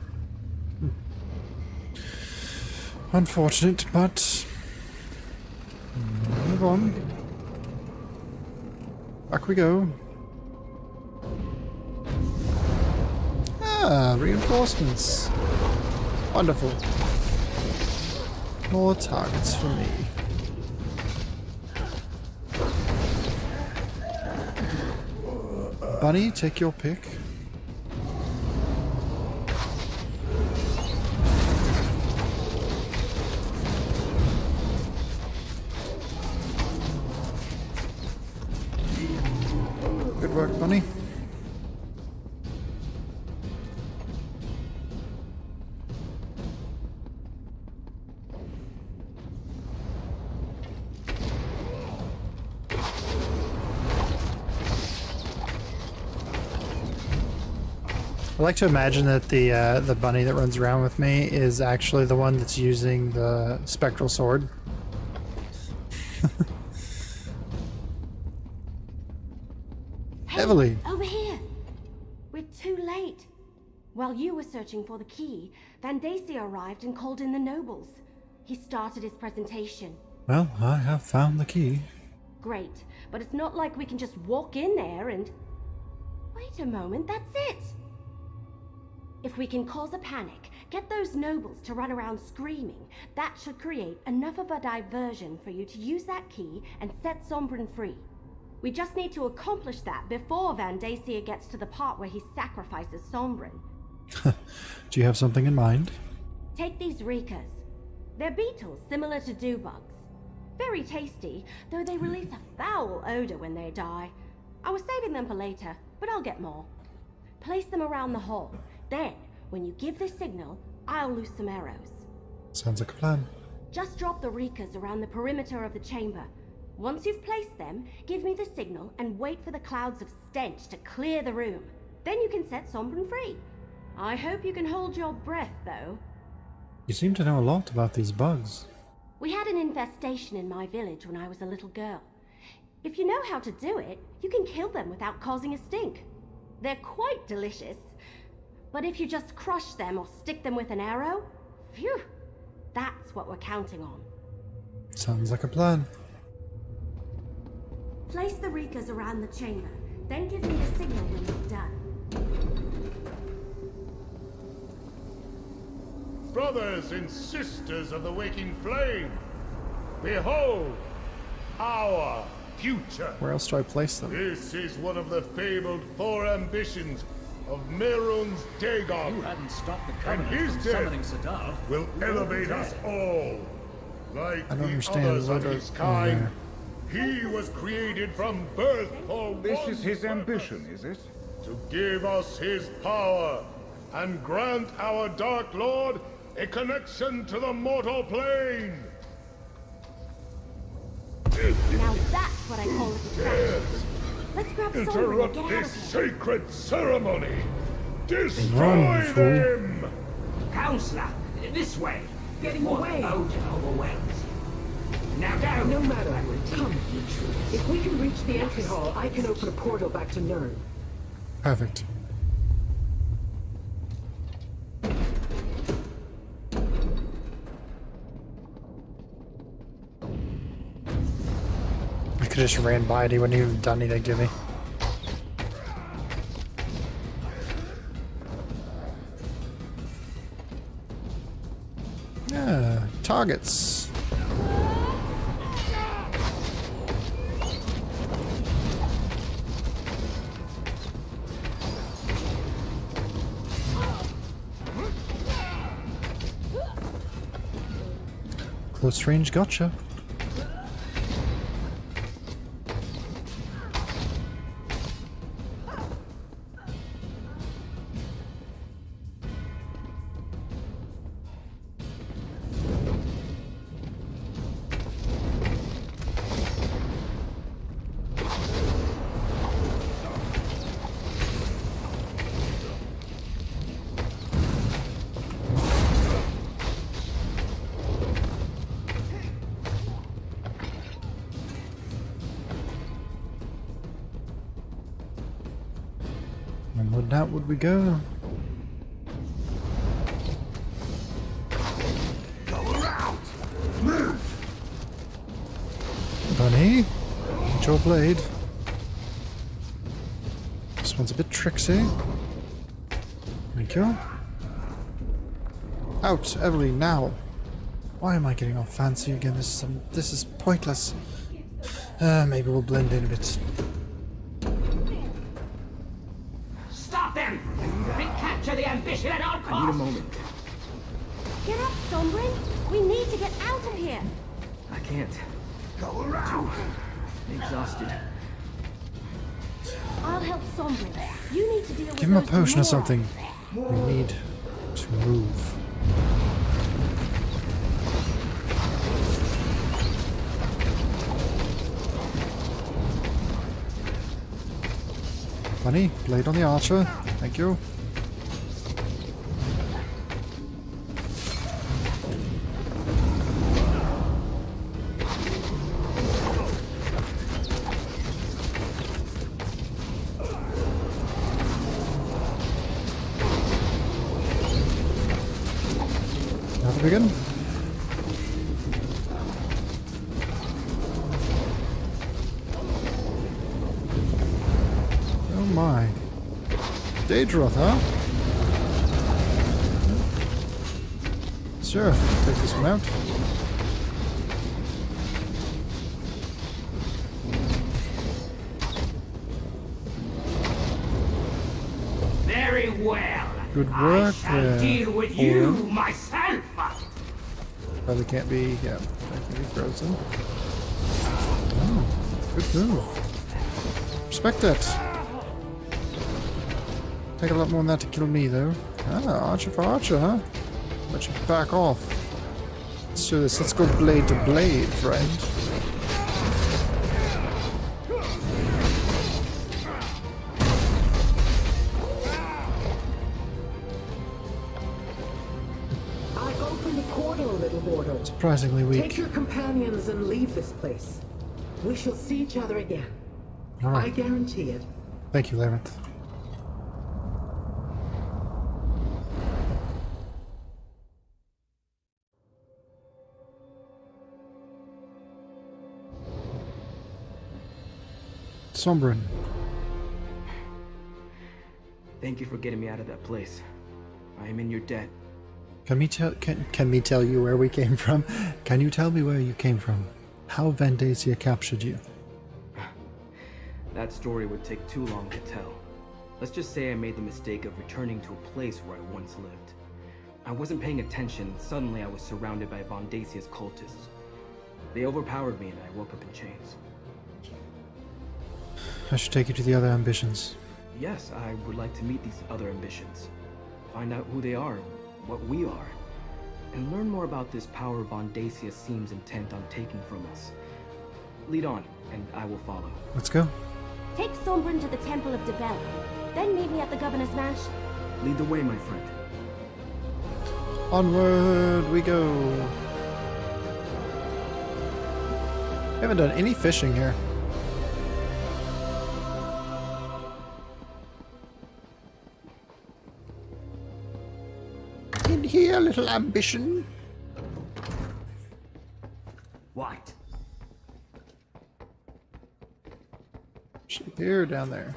Unfortunate, but move on. Back we go. Ah, reinforcements. Wonderful. More targets for me. Bunny, take your pick. Good work, Bunny. I like to imagine that the bunny that runs around with me is actually the one that's using the spectral sword. Heavily. Over here! We're too late. While you were searching for the key, Vandacia arrived and called in the nobles. He started his presentation. Well, I have found the key. Great, but it's not like we can just walk in there and... Wait a moment, that's it! If we can cause a panic, get those nobles to run around screaming, that should create enough of a diversion for you to use that key and set Sombrin free. We just need to accomplish that before Vandacia gets to the part where he sacrifices Sombrin. Do you have something in mind? Take these Rikas. They're beetles similar to dewbugs. Very tasty, though they release a foul odor when they die. I was saving them for later, but I'll get more. Place them around the hall. Then, when you give the signal, I'll loose some arrows. Sounds like a plan. Just drop the Rikas around the perimeter of the chamber. Once you've placed them, give me the signal and wait for the clouds of stench to clear the room. Then you can set Sombrin free. I hope you can hold your breath, though. You seem to know a lot about these bugs. We had an infestation in my village when I was a little girl. If you know how to do it, you can kill them without causing a stink. They're quite delicious. But if you just crush them or stick them with an arrow, phew, that's what we're counting on. Sounds like a plan. Place the Rikas around the chamber, then give me the signal when you're done. Brothers and sisters of the waking flame, behold our future. Where else do I place them? This is one of the fabled 4 ambitions of Merun's Dagon. You hadn't stopped the and Covenant his from death summoning Sadal. will elevate us all. Like I don't the understand others of what his are kind, he was created from birth for This one is his purpose, ambition, is it? to give us his power and grant our Dark Lord a connection to the mortal plane. Now that's what I call a distraction. Let's grab Sombrin and Interrupt get out this of here. sacred ceremony. Destroy Run, fool. them. Counselor, this way. Getting away. Odor overwhelms you. Now go. No matter. I will Come. take you through this. If we can reach the entry hall, I can open a portal back to Nern. Perfect. I could have just ran by it, he wouldn't even have done anything to me. targets. Close range gotcha. And with that would we go? Go around! Move! Bunny, get your blade. This one's a bit tricksy. Thank you. Out, Evelyn, now! Why am I getting all fancy again? This is pointless. Maybe we'll blend in a bit. Stop them! Recapture the ambition at all costs! I need a moment. Get up, Sombrin! We need to get out of here! I can't. Go around! I'm exhausted. I'll help Sombrin. You need to deal with Give him a those potion or morons. something. We need to move. Bunny, blade on the archer. Thank you. Now to begin. Oh my. Daedroth, huh? Sure, take this one out. Very well. Good I work shall there. deal with Orin. you myself. Probably can't be, yeah, that can be frozen. Oh, good move. Respect that. Take a lot more than that to kill me, though. Ah, archer for archer, huh? Let you back off. Let's do this. Let's go blade to blade, friend. I opened the portal, little mortal. Surprisingly weak. Take your companions and leave this place. We shall see each other again. All right. I guarantee it. Thank you, Labyrinth. Sombrin. Thank you for getting me out of that place. I am in your debt. Can me tell you where we came from? Can you tell me where you came from? How Vandacia captured you? That story would take too long to tell. Let's just say I made the mistake of returning to a place where I once lived. I wasn't paying attention, and suddenly I was surrounded by Vandacia's cultists. They overpowered me and I woke up in chains. I should take you to the other ambitions. Yes, I would like to meet these other ambitions. Find out who they are, what we are, and learn more about this power Vandacia seems intent on taking from us. Lead on, and I will follow. Let's go. Take Sombrin to the Temple of Debella. Then meet me at the Governor's Mansion. Lead the way, my friend. Onward we go. Haven't done any fishing here. In here, little ambition. What? Ship here or down there?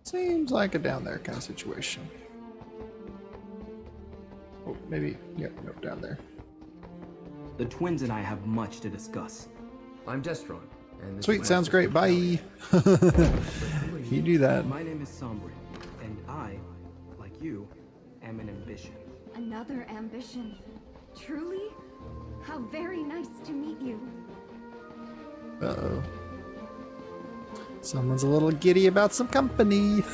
Seems like a down there kind of situation. Oh, maybe, yep, no, down there. The twins and I have much to discuss. I'm Destron. And this Sweet, is sounds great. Bye. You do that. My name is Sombrin, and I, like you, am an ambition. Another ambition. Truly? How very nice to meet you. Uh-oh. Someone's a little giddy about some company.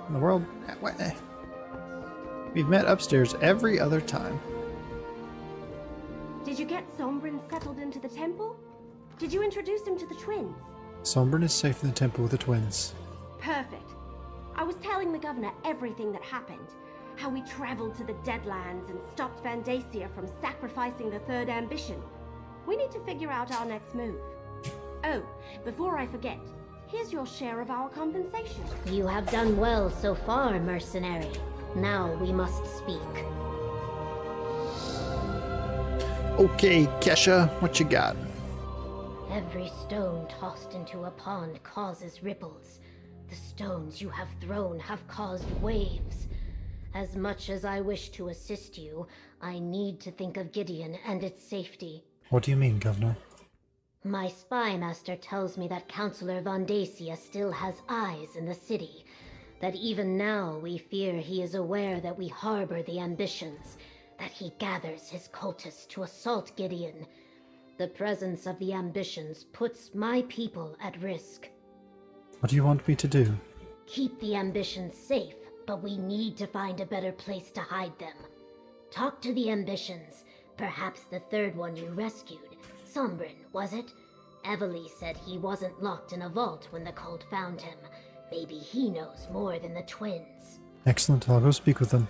In the world, we've met upstairs every other time. Did you get Sombrin settled into the temple? Did you introduce him to the twins? Sombrin is safe in the temple with the twins. Perfect. I was telling the governor everything that happened. How we traveled to the Deadlands and stopped Vandacia from sacrificing the third ambition. We need to figure out our next move. Oh, before I forget, here's your share of our compensation. You have done well so far, mercenary. Now we must speak. Okay, Kesha, what you got? Every stone tossed into a pond causes ripples. The stones you have thrown have caused waves. As much as I wish to assist you, I need to think of Gideon and its safety. What do you mean, Governor? My spy master tells me that Councillor Vandacia still has eyes in the city. That even now we fear he is aware that we harbor the ambitions. That he gathers his cultists to assault Gideon. The presence of the ambitions puts my people at risk. What do you want me to do? Keep the ambitions safe, but we need to find a better place to hide them. Talk to the ambitions. Perhaps the third one you rescued. Sombrin, was it? Evely said he wasn't locked in a vault when the cult found him. Maybe he knows more than the twins. Excellent, I'll go speak with them.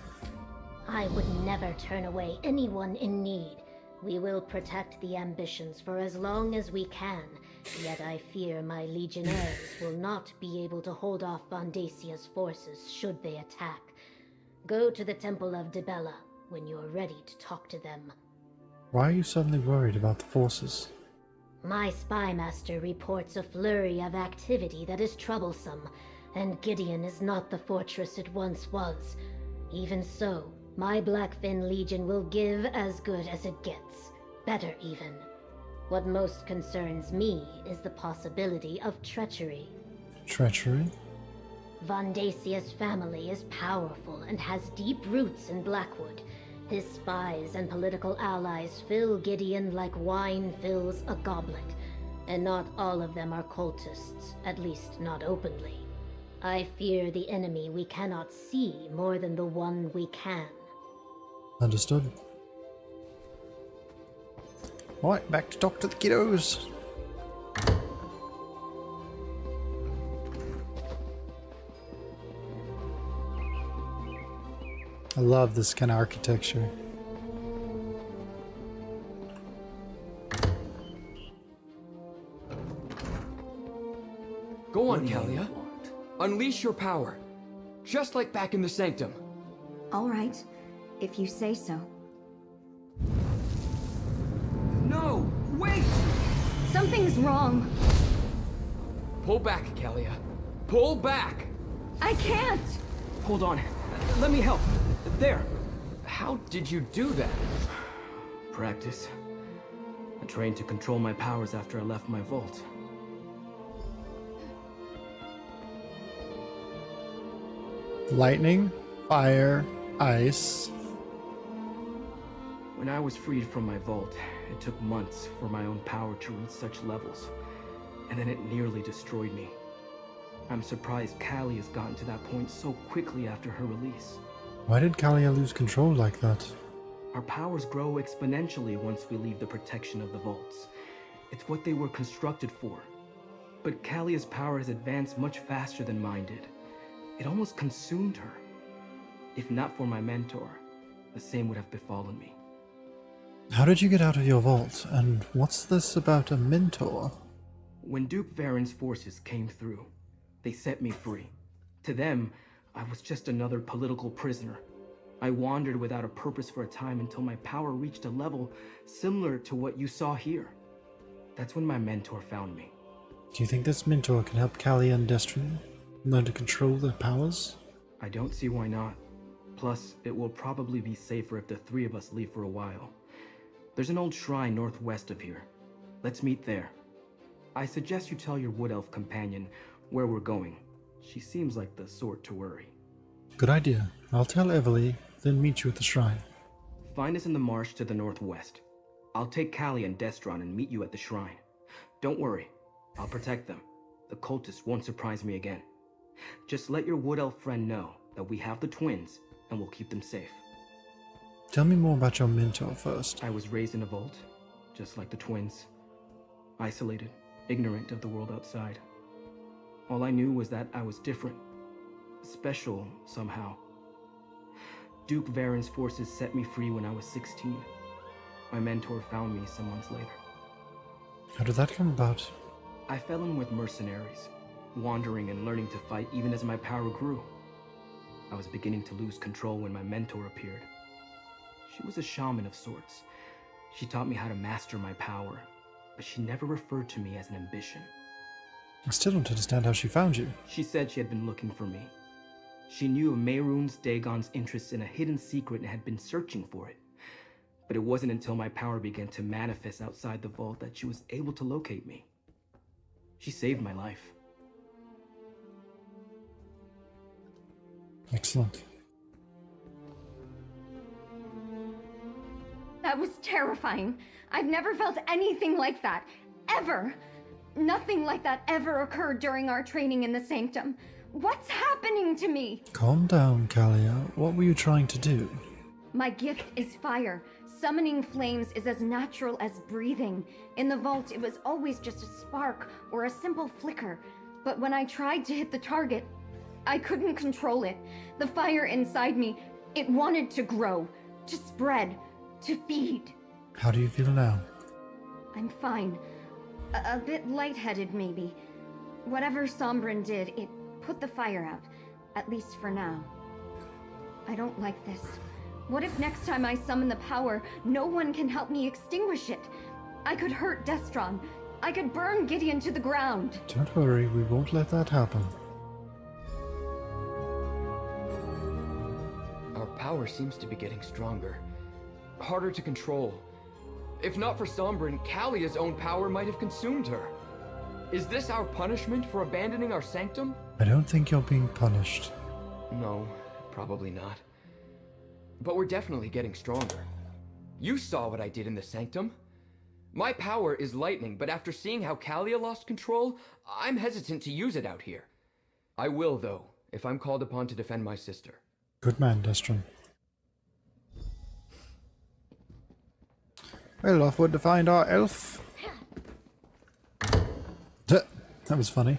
I would never turn away anyone in need. We will protect the ambitions for as long as we can, yet I fear my legionnaires will not be able to hold off Vandacia's forces should they attack. Go to the Temple of Dibella when you're ready to talk to them. Why are you suddenly worried about the forces? My spy master reports a flurry of activity that is troublesome, and Gideon is not the fortress it once was. Even so, my Blackfin Legion will give as good as it gets. Better even. What most concerns me is the possibility of treachery. Treachery? Vandacia's family is powerful and has deep roots in Blackwood. His spies and political allies fill Gideon like wine fills a goblet, and not all of them are cultists, at least not openly. I fear the enemy we cannot see more than the one we can. Understood. Alright, back to talk to the kiddos. I love this kind of architecture. Go on, Kalia. Unleash your power. Just like back in the Sanctum. All right, if you say so. No! Wait! Something's wrong. Pull back, Kalia. Pull back! I can't! Hold on. Let me help. There. How did you do that? Practice. I trained to control my powers after I left my vault. Lightning, fire, ice. When I was freed from my vault, it took months for my own power to reach such levels, and then it nearly destroyed me. I'm surprised Callie has gotten to that point so quickly after her release. Why did Kalia lose control like that? Our powers grow exponentially once we leave the protection of the vaults. It's what they were constructed for. But Kalia's power has advanced much faster than mine did. It almost consumed her. If not for my mentor, the same would have befallen me. How did you get out of your vault? And what's this about a mentor? When Duke Varen's forces came through, they set me free. To them, I was just another political prisoner. I wandered without a purpose for a time until my power reached a level similar to what you saw here. That's when my mentor found me. Do you think this mentor can help Callie and Destron learn to control their powers? I don't see why not. Plus, it will probably be safer if the three of us leave for a while. There's an old shrine northwest of here. Let's meet there. I suggest you tell your wood elf companion where we're going. She seems like the sort to worry. Good idea. I'll tell Everly, then meet you at the shrine. Find us in the marsh to the northwest. I'll take Callie and Destron and meet you at the shrine. Don't worry, I'll protect them. The cultists won't surprise me again. Just let your wood elf friend know that we have the twins, and we'll keep them safe. Tell me more about your mentor first. I was raised in a vault, just like the twins. Isolated, ignorant of the world outside. All I knew was that I was different. Special, somehow. Duke Varen's forces set me free when I was 16. My mentor found me some months later. How did that come about? I fell in with mercenaries, wandering and learning to fight even as my power grew. I was beginning to lose control when my mentor appeared. She was a shaman of sorts. She taught me how to master my power, but she never referred to me as an ambition. I still don't understand how she found you. She said she had been looking for me. She knew of Mehrunes Dagon's interest in a hidden secret and had been searching for it. But it wasn't until my power began to manifest outside the vault that she was able to locate me. She saved my life. Excellent. That was terrifying. I've never felt anything like that. Ever. Nothing like that ever occurred during our training in the Sanctum. What's happening to me? Calm down, Kalia. What were you trying to do? My gift is fire. Summoning flames is as natural as breathing. In the vault, it was always just a spark or a simple flicker. But when I tried to hit the target, I couldn't control it. The fire inside me, it wanted to grow, to spread, to feed. How do you feel now? I'm fine. A bit lightheaded, maybe. Whatever Sombrin did, it put the fire out. At least for now. I don't like this. What if next time I summon the power, no one can help me extinguish it? I could hurt Destron. I could burn Gideon to the ground. Don't worry, we won't let that happen. Our power seems to be getting stronger. Harder to control. If not for Sombrin, Kalia's own power might have consumed her. Is this our punishment for abandoning our sanctum? I don't think you're being punished. No, probably not. But we're definitely getting stronger. You saw what I did in the sanctum. My power is lightning, but after seeing how Kalia lost control, I'm hesitant to use it out here. I will, though, if I'm called upon to defend my sister. Good man, Destron. Well, off would to find our elf. That was funny.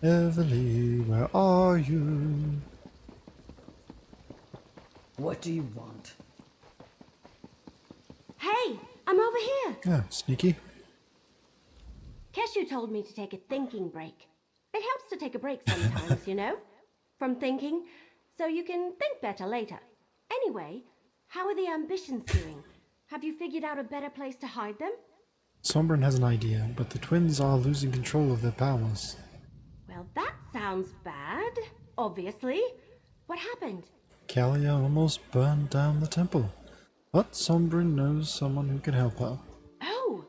Everly, where are you? What do you want? Hey, I'm over here. Yeah, sneaky. Keshu told me to take a thinking break. It helps to take a break sometimes, you know? From thinking, so you can think better later. Anyway, how are the ambitions doing? Have you figured out a better place to hide them? Sombrin has an idea, but the twins are losing control of their powers. Well, that sounds bad, obviously. What happened? Kalia almost burned down the temple, but Sombrin knows someone who can help her. Oh,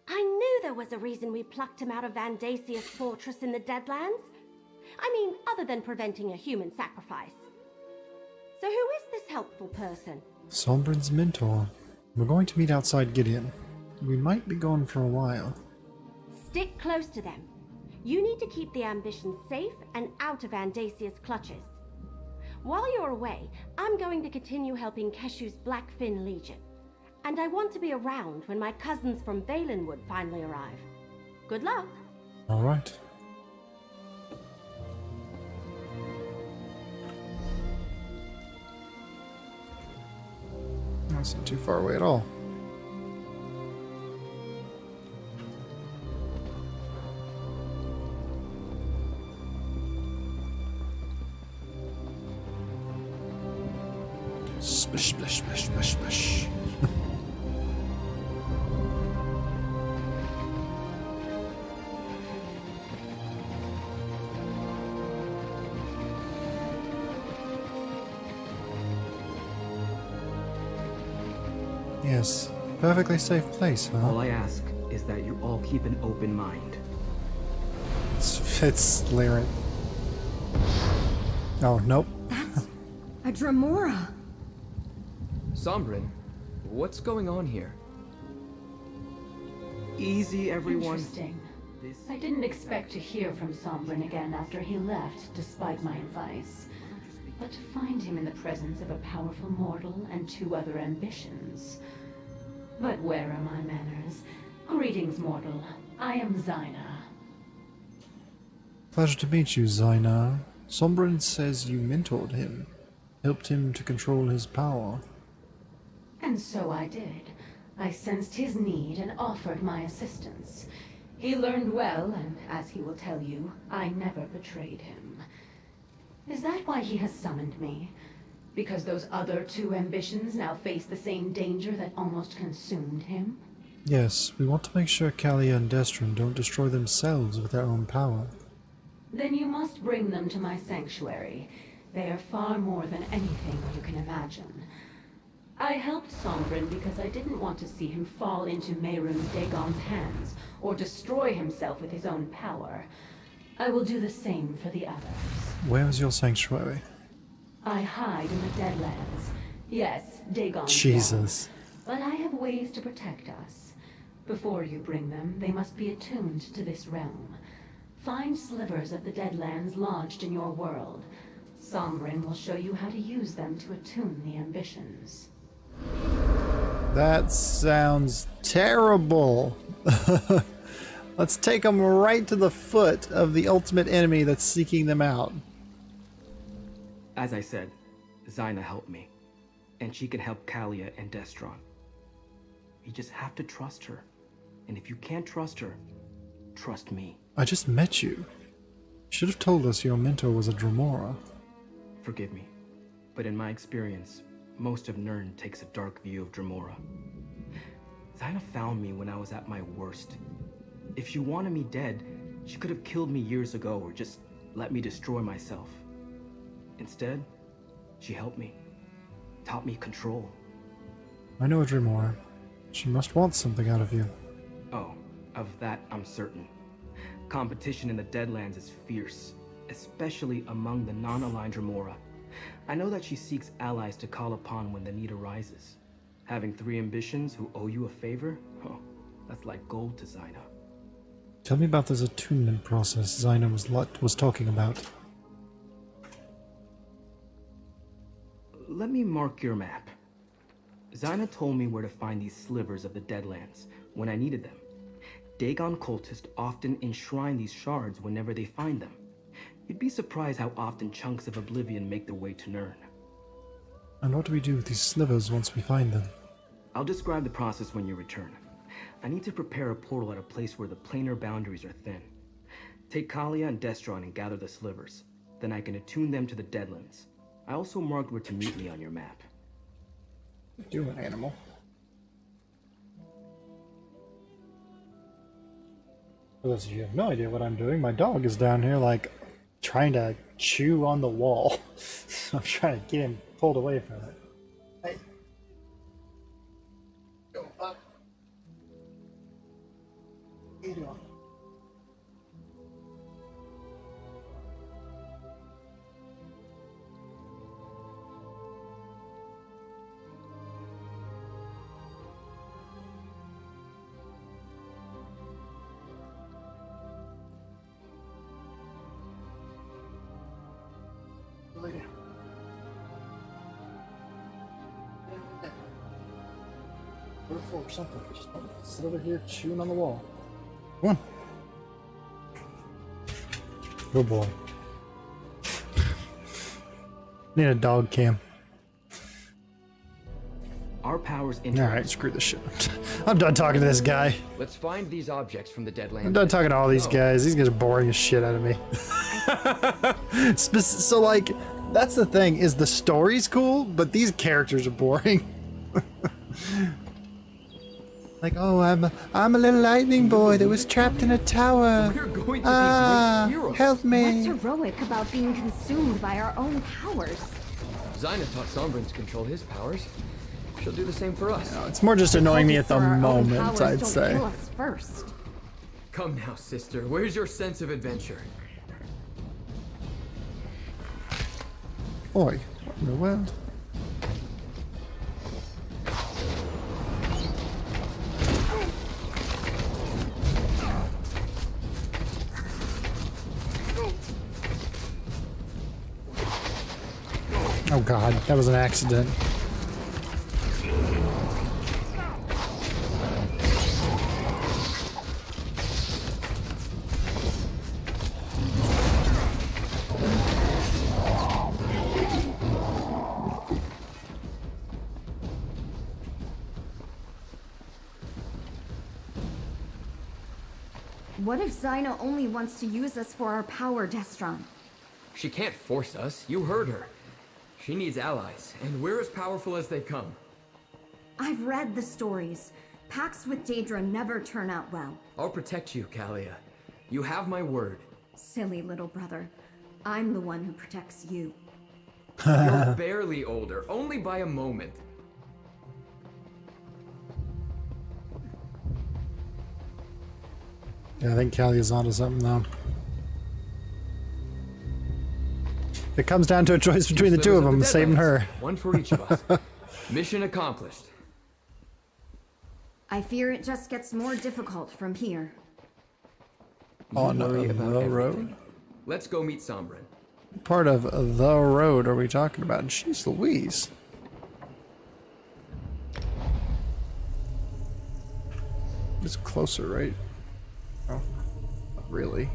I knew there was a reason we plucked him out of Vandasia's fortress in the Deadlands. I mean, other than preventing a human sacrifice. So who is this helpful person? Sombrin's mentor. We're going to meet outside Gideon. We might be gone for a while. Stick close to them. You need to keep the ambitions safe and out of Andasia's clutches. While you're away, I'm going to continue helping Keshu's Blackfin Legion. And I want to be around when my cousins from Valenwood finally arrive. Good luck. All right. That's not too far away at all. Splish, splish, splish, splish, splish. Yes. Perfectly safe place, huh? All I ask is that you all keep an open mind. It's Lyran. Oh, nope. That's a Dremora. Sombrin, what's going on here? Easy, everyone. Interesting. I didn't expect to hear from Sombrin again after he left, despite my advice. But to find him in the presence of a powerful mortal and 2 other ambitions. But where are my manners? Greetings, mortal. I am Zyna. Pleasure to meet you, Zyna. Sombrin says you mentored him, helped him to control his power. And so I did. I sensed his need and offered my assistance. He learned well, and as he will tell you, I never betrayed him. Is that why he has summoned me? Because those other 2 ambitions now face the same danger that almost consumed him? Yes, we want to make sure Kalia and Destron don't destroy themselves with their own power. Then you must bring them to my sanctuary. They are far more than anything you can imagine. I helped Sombrin because I didn't want to see him fall into Mehrunes Dagon's hands, or destroy himself with his own power. I will do the same for the others. Where is your sanctuary? I hide in the Deadlands. Yes, Dagon's Jesus. realm. But I have ways to protect us. Before you bring them, they must be attuned to this realm. Find slivers of the Deadlands lodged in your world. Sombrin will show you how to use them to attune the ambitions. That sounds terrible. Let's take them right to the foot of the ultimate enemy that's seeking them out. As I said, Zyna helped me. And she can help Kalia and Destron. You just have to trust her. And if you can't trust her, trust me. I just met you. You should have told us your mentor was a Dremora. Forgive me, but in my experience, most of Nirn takes a dark view of Dremora. Zyna found me when I was at my worst. If she wanted me dead, she could have killed me years ago or just let me destroy myself. Instead, she helped me, taught me control. I know a Dremora. She must want something out of you. Oh, of that I'm certain. Competition in the Deadlands is fierce, especially among the non-aligned Dremora. I know that she seeks allies to call upon when the need arises. Having 3 ambitions who owe you a favor? Oh, that's like gold to Zyna. Tell me about this attunement process Zyna was talking about. Let me mark your map. Zyna told me where to find these slivers of the Deadlands when I needed them. Dagon cultists often enshrine these shards whenever they find them. You'd be surprised how often chunks of oblivion make their way to Nirn. And what do we do with these slivers once we find them? I'll describe the process when you return. I need to prepare a portal at a place where the planar boundaries are thin. Take Kalia and Destron and gather the slivers. Then I can attune them to the Deadlands. I also marked where to meet me on your map. Do an animal. For those of you who have no idea what I'm doing, my dog is down here like trying to chew on the wall. I'm trying to get him pulled away from it. Hey. Go up. What are you doing? Or something. Just don't sit over here chewing on the wall. Come on. Good boy. Need a dog cam. Our powers Alright, screw this shit. I'm done talking to this guy. Let's find these objects from the Deadlands. I'm done talking to all these guys. These guys are boring the shit out of me. So like, that's the thing, is the story's cool, but these characters are boring. Like, oh, I'm a little lightning boy that was trapped in a tower. We're going to be great heroes. Help me. What's heroic about being consumed by our own powers? Zyna taught Sombrin to control his powers. she'll do the same for us. It's more just annoying me at the For our own moment, powers, I'd don't say. kill us first. Come now, sister. Where's your sense of adventure? Oi, what in the world? Oh god, that was an accident. What if Zyna only wants to use us for our power, Destron? She can't force us. You heard her. She needs allies, and we're as powerful as they come. I've read the stories. Pacts with Daedra never turn out well. I'll protect you, Kalia. You have my word. Silly little brother. I'm the one who protects you. You're barely older, only by a moment. Yeah, I think Callie's onto something though. It comes down to a choice between the two of them, saving her. One for each of us. Mission accomplished. I fear it just gets more difficult from here. On Worry the about everything. road. Let's go meet Sombrin. Part of the road are we talking about? Jeez Louise. It's closer, right? Oh, not really.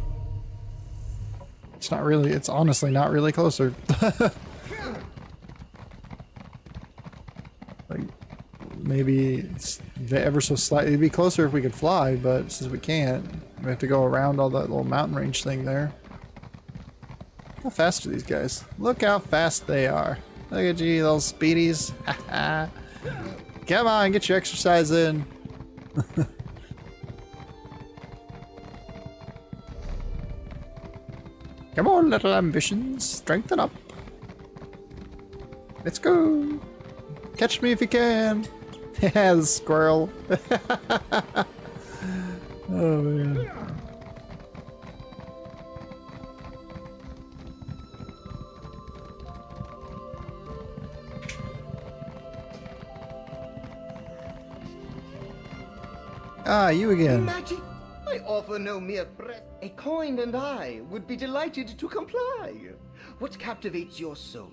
It's not really, it's honestly not really closer. Like, maybe it's ever so slightly, it'd be closer if we could fly, but since we can't, we have to go around all that little mountain range thing there. How fast are these guys? Look how fast they are. Look at you, little speedies. Come on, get your exercise in. Come on, little ambitions. Strengthen up. Let's go. Catch me if you can. Yeah, the squirrel. Oh, man. Ah, you again. Magic! I offer no mere breath. A coin and I would be delighted to comply. What captivates your soul?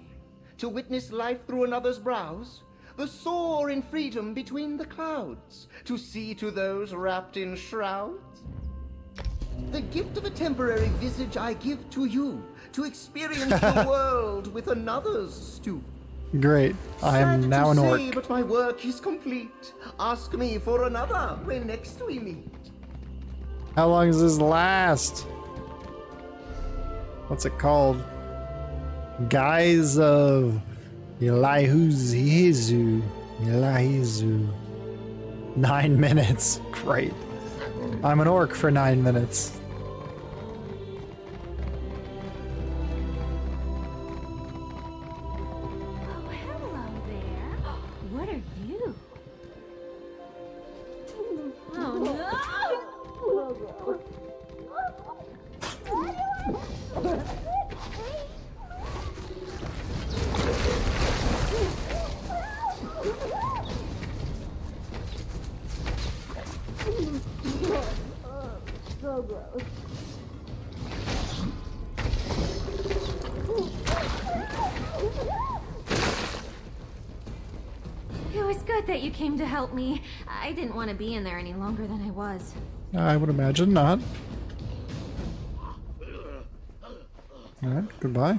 To witness life through another's brows? The soar in freedom between the clouds? To see to those wrapped in shrouds? The gift of a temporary visage I give to you, to experience the world with another's stoop. Great. I am now an orc. Say, but my work is complete. Ask me for another when next we meet. How long does this last? What's it called? Guise of Elihuzu. 9 minutes. Great. I'm an orc for 9 minutes. What are you? Oh So gross. It was good that you came to help me. I didn't want to be in there any longer than I was. I would imagine not. Alright, goodbye.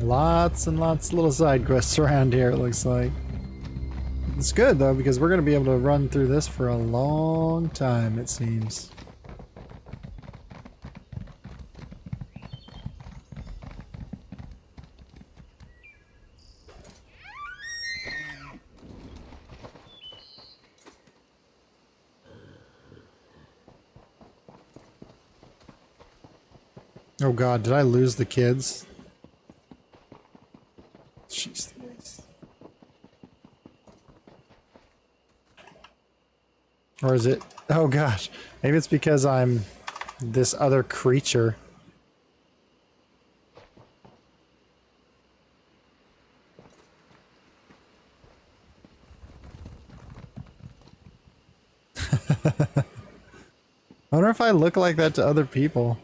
Lots and lots of little side quests around here, it looks like. It's good though, because we're gonna be able to run through this for a long time, it seems. Oh god, did I lose the kids? Jeez. Or is it? Oh gosh, maybe it's because I'm this other creature. I wonder if I look like that to other people.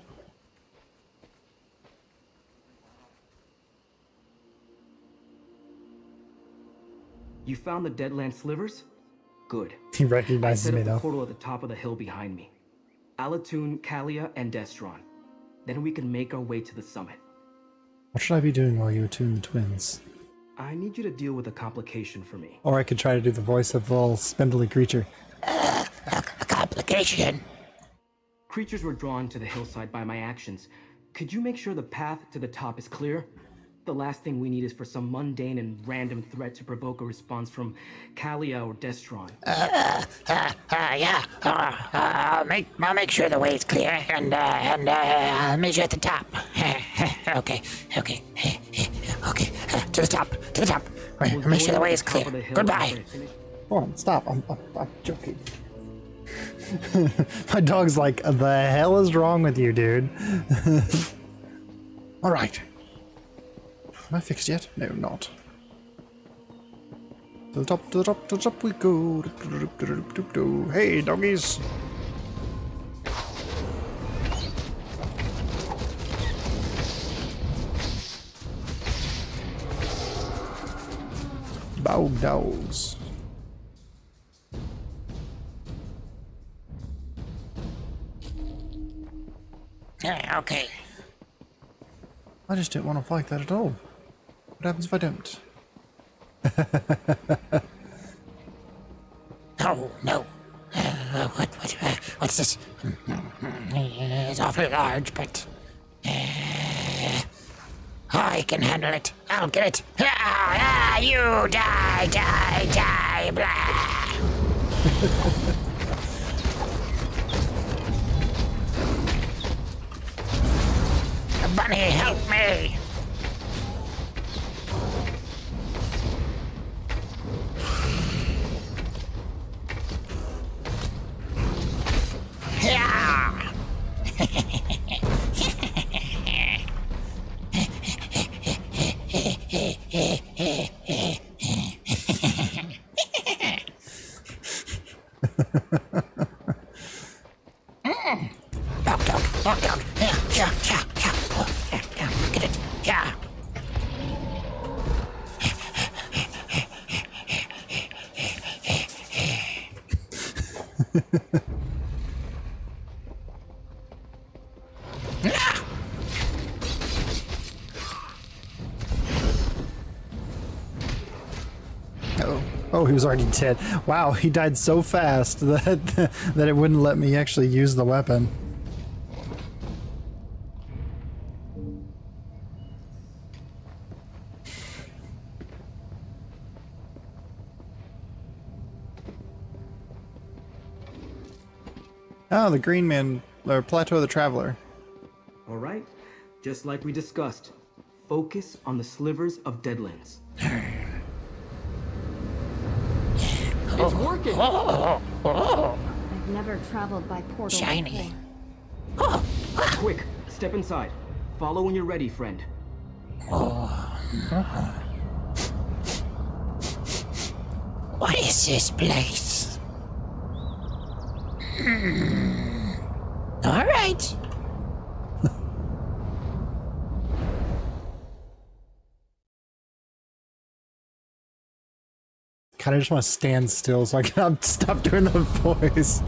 You found the Deadland slivers? Good. He recognizes me I set though. up the portal at the top of the hill behind me. Alatun, Kalia, and Destron. Then we can make our way to the summit. What should I be doing while you attune the twins? I need you to deal with a complication for me. Or I could try to do the voice of the little spindly creature. A complication. Creatures were drawn to the hillside by my actions. Could you make sure the path to the top is clear? The last thing we need is for some mundane and random threat to provoke a response from Kalia or Destron. Yeah. I'll make sure the way is clear, and I'll measure at the top. Okay. To the top. Make sure the way is clear. Goodbye. Hold on, stop. I'm joking. My dog's like, the hell is wrong with you, dude? All right. Am I fixed yet? No, not. To the top we go. Hey, doggies. Bow dogs. Okay. I just didn't want to fight that at all. What happens if I don't? Oh, no. What's this? It's awfully large, but... I can handle it. I'll get it. You die, blah. Bunny, help me! Yeah! Dog. Yeah. Get it. Yeah. Oh, he was already dead. Wow, he died so fast that it wouldn't let me actually use the weapon. Oh, the Green Man, or Plateau of the Traveler. All right, just like we discussed, focus on the slivers of Deadlands. It's working! I've never traveled by portal Shiny. before. Quick, step inside. Follow when you're ready, friend. What is this place? All right. Kind of just want to stand still so I can stop doing the voice.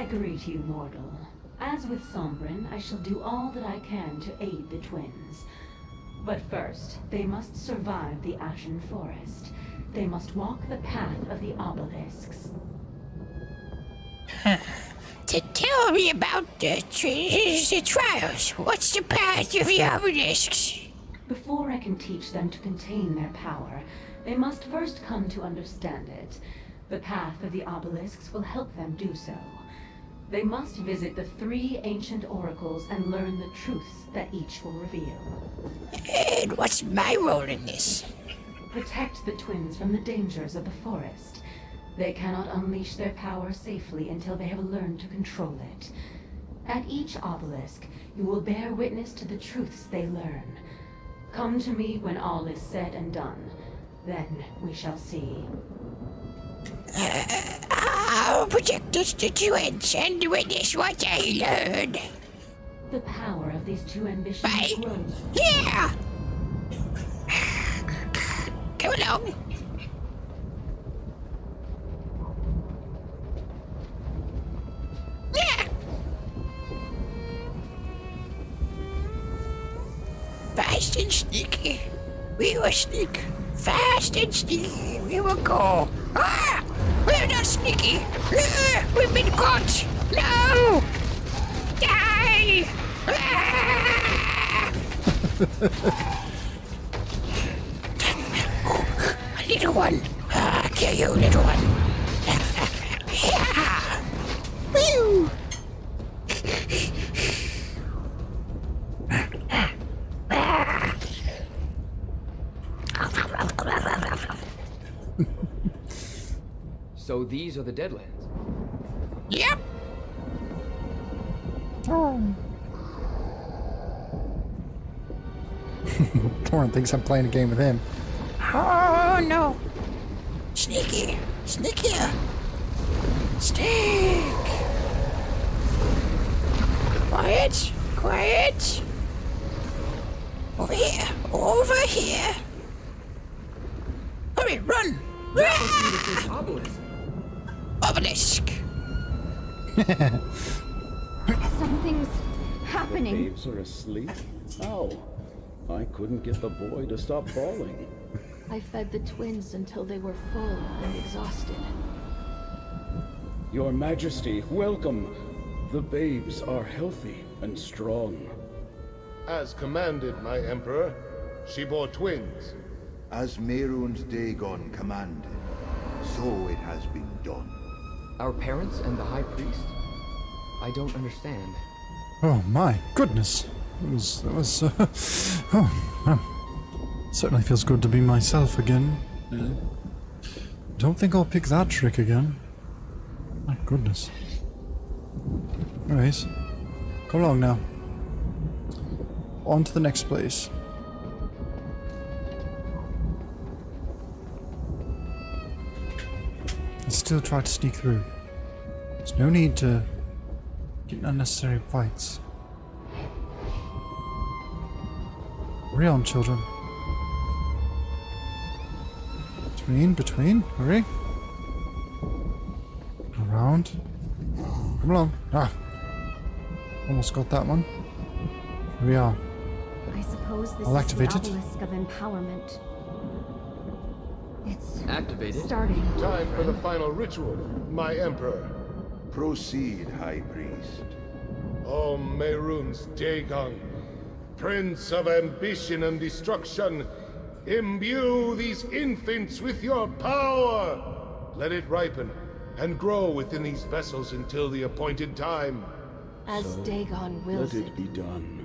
I greet you, mortal. As with Sombrin, I shall do all that I can to aid the twins. But first, they must survive the Ashen Forest. They must walk the path of the obelisks. Tell me about the trials. What's the path of the obelisks? Before I can teach them to contain their power, they must first come to understand it. The path of the obelisks will help them do so. They must visit the 3 ancient oracles and learn the truths that each will reveal. And what's my role in this? Protect the twins from the dangers of the forest. They cannot unleash their power safely until they have learned to control it. At each obelisk, you will bear witness to the truths they learn. Come to me when all is said and done. Then we shall see. I'll protect us the twins and witness what I learn. The power of these 2 ambitions grows. Yeah! Come along. Yeah! Fast and sneaky. We will sneak. Fast and sneaky. We will go. Ah! We're not sneaky. Ah! We've been caught. No! Die! Ah! A little one. Ah, kill you, little one. Yeah! Woo! So these are the Deadlands. Yep. Torrent thinks I'm playing a game with him. Oh no! Sneaky! Sneakier! Sneak! Quiet! Quiet! Over here! Over here! Hurry, run! That must be the big obelisk. Obelisk! Something's happening. The babes are asleep? How? I couldn't get the boy to stop bawling. I fed the twins until they were full and exhausted. Your Majesty, welcome. The babes are healthy and strong. As commanded, my Emperor. She bore twins. As Mehrunes Dagon commanded, so it has been done. Our parents and the High Priest? I don't understand. Oh my goodness. That was certainly feels good to be myself again. Don't think I'll pick that trick again. My goodness. Anyways, come along now. On to the next place. I still try to sneak through. There's no need to get in unnecessary fights. Hurry on, children. Between, hurry. Around. Come along. Ah! Almost got that one. Here we are. I suppose this I'll is activate the it. obelisk of empowerment. It's activated. Starting. Time for the final ritual, my Emperor. Proceed, High Priest. O Mehrunes Dagon, Prince of ambition and destruction, imbue these infants with your power! Let it ripen and grow within these vessels until the appointed time. As Dagon wills Let it be done.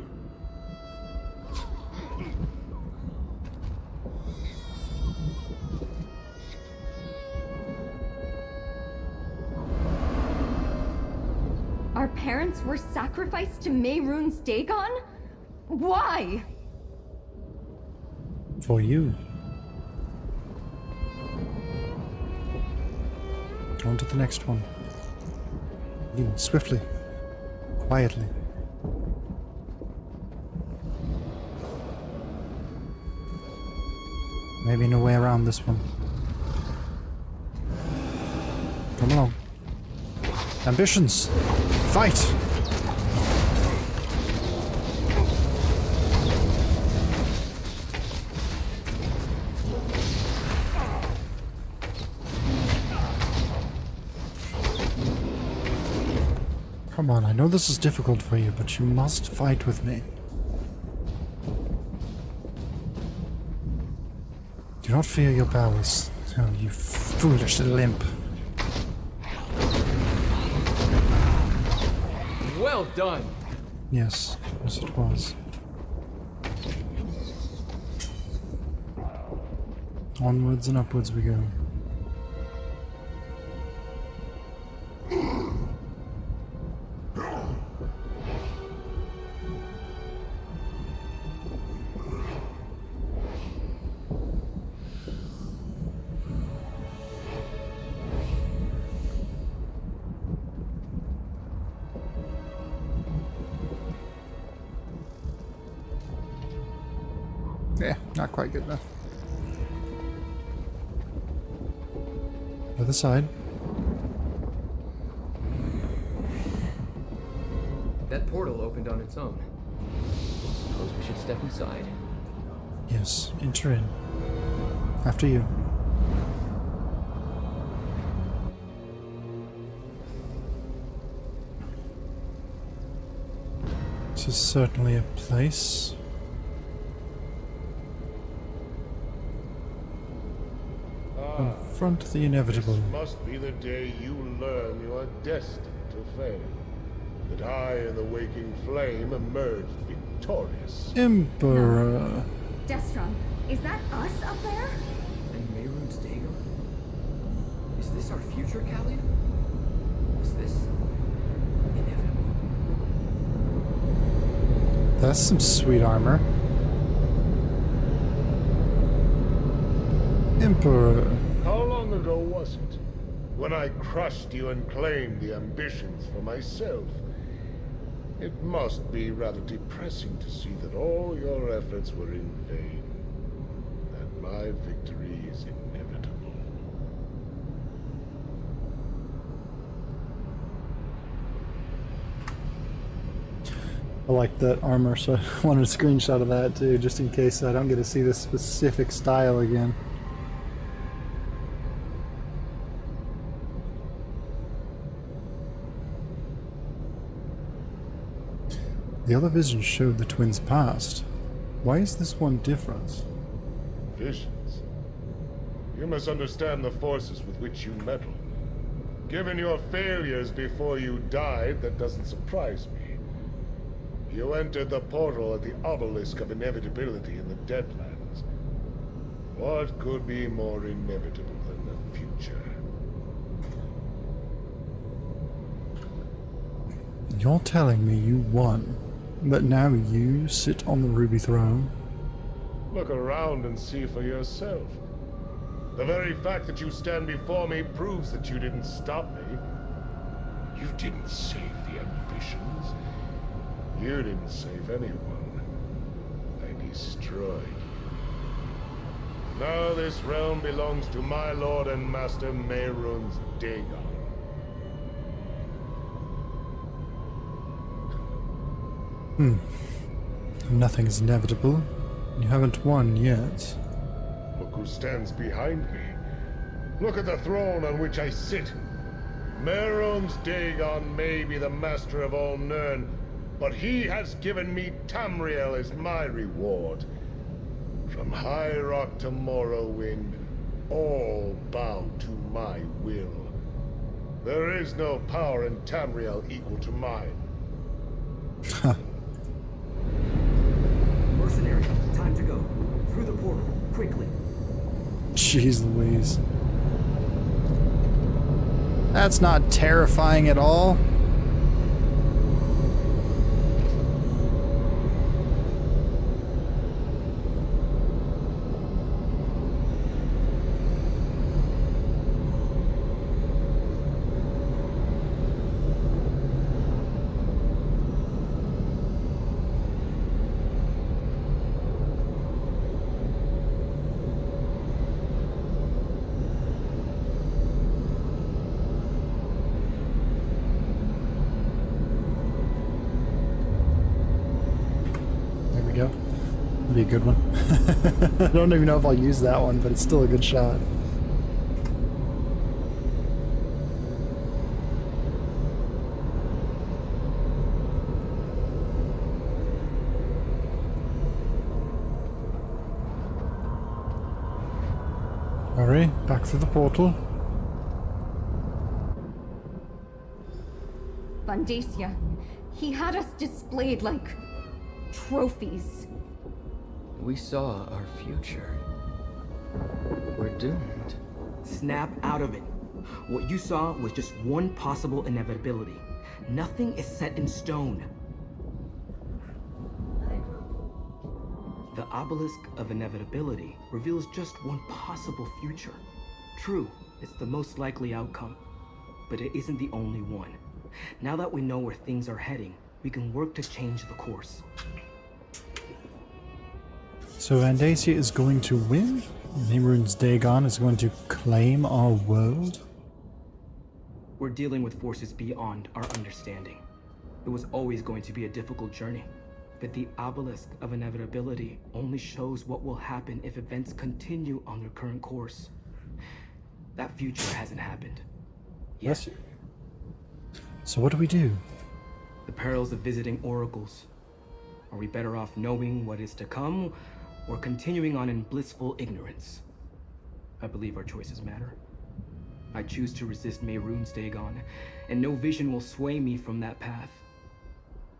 Our parents were sacrificed to Mehrunes Dagon? Why? For you. On to the next one. Even swiftly. Quietly. Maybe no way around this one. Come along. Ambitions! Fight! Come on, I know this is difficult for you, but you must fight with me. Do not fear your powers. Oh, you foolish little imp. Well done! Yes, yes it was. Onwards and upwards we go. Yeah, not quite good enough. Other side. That portal opened on its own. Suppose we should step inside. Yes, enter in. After you. This is certainly a place. Confront the inevitable. This must be the day you learn you are destined to fail. That I and the waking flame emerged victorious. Emperor. Destron, is that us up there? And Mehrunes Dagon? Is this our future, Kalia? Is this inevitable? That's some sweet armor. Emperor. How long ago was it? When I crushed you and claimed the ambitions for myself. It must be rather depressing to see that all your efforts were in vain. That my victory is inevitable. I like that armor, so I wanted a screenshot of that too, just in case I don't get to see this specific style again. The other visions showed the twins' past. Why is this one different? Visions? You misunderstand the forces with which you meddle. Given your failures before you died, that doesn't surprise me. You entered the portal at the obelisk of inevitability in the Deadlands. What could be more inevitable than the future? You're telling me you won, but now you sit on the Ruby Throne? Look around and see for yourself. The very fact that you stand before me proves that you didn't stop me. You didn't save the ambitions. You didn't save anyone. I destroyed you. Now this realm belongs to my lord and master Mehrunes Dagon. Nothing is inevitable. You haven't won yet. Look who stands behind me. Look at the throne on which I sit. Mehrunes Dagon may be the master of all Nirn, but he has given me Tamriel as my reward. From High Rock to Morrowind, all bow to my will. There is no power in Tamriel equal to mine. Mercenary, time to go. Through the portal, quickly. Jeez Louise. That's not terrifying at all. a good one. I don't even know if I'll use that one, but it's still a good shot. Hurry, back through the portal. Vandacia, he had us displayed like trophies. We saw our future. We're doomed. Snap out of it. What you saw was just one possible inevitability. Nothing is set in stone. The obelisk of inevitability reveals just one possible future. True, it's the most likely outcome, but it isn't the only one. Now that we know where things are heading, we can work to change the course. So Vandacia is going to win? Mehrunes Dagon is going to claim our world? We're dealing with forces beyond our understanding. It was always going to be a difficult journey, but the obelisk of inevitability only shows what will happen if events continue on their current course. That future hasn't happened. Yes. So what do we do? The perils of visiting oracles. Are we better off knowing what is to come, or continuing on in blissful ignorance? I believe our choices matter. I choose to resist Mehrunes Dagon, and no vision will sway me from that path.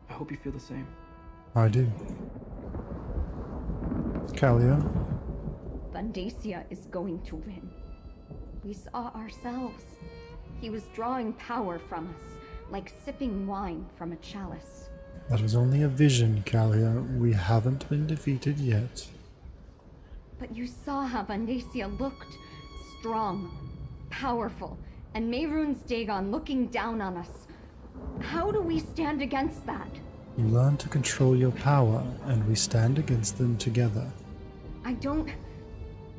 I hope you feel the same. I do. Kalia? Vandacia is going to win. We saw ourselves. He was drawing power from us, like sipping wine from a chalice. That was only a vision, Kalia. We haven't been defeated yet. But you saw how Vandacia looked. Strong, powerful, and Mehrunes Dagon looking down on us. How do we stand against that? You learn to control your power, and we stand against them together. I don't...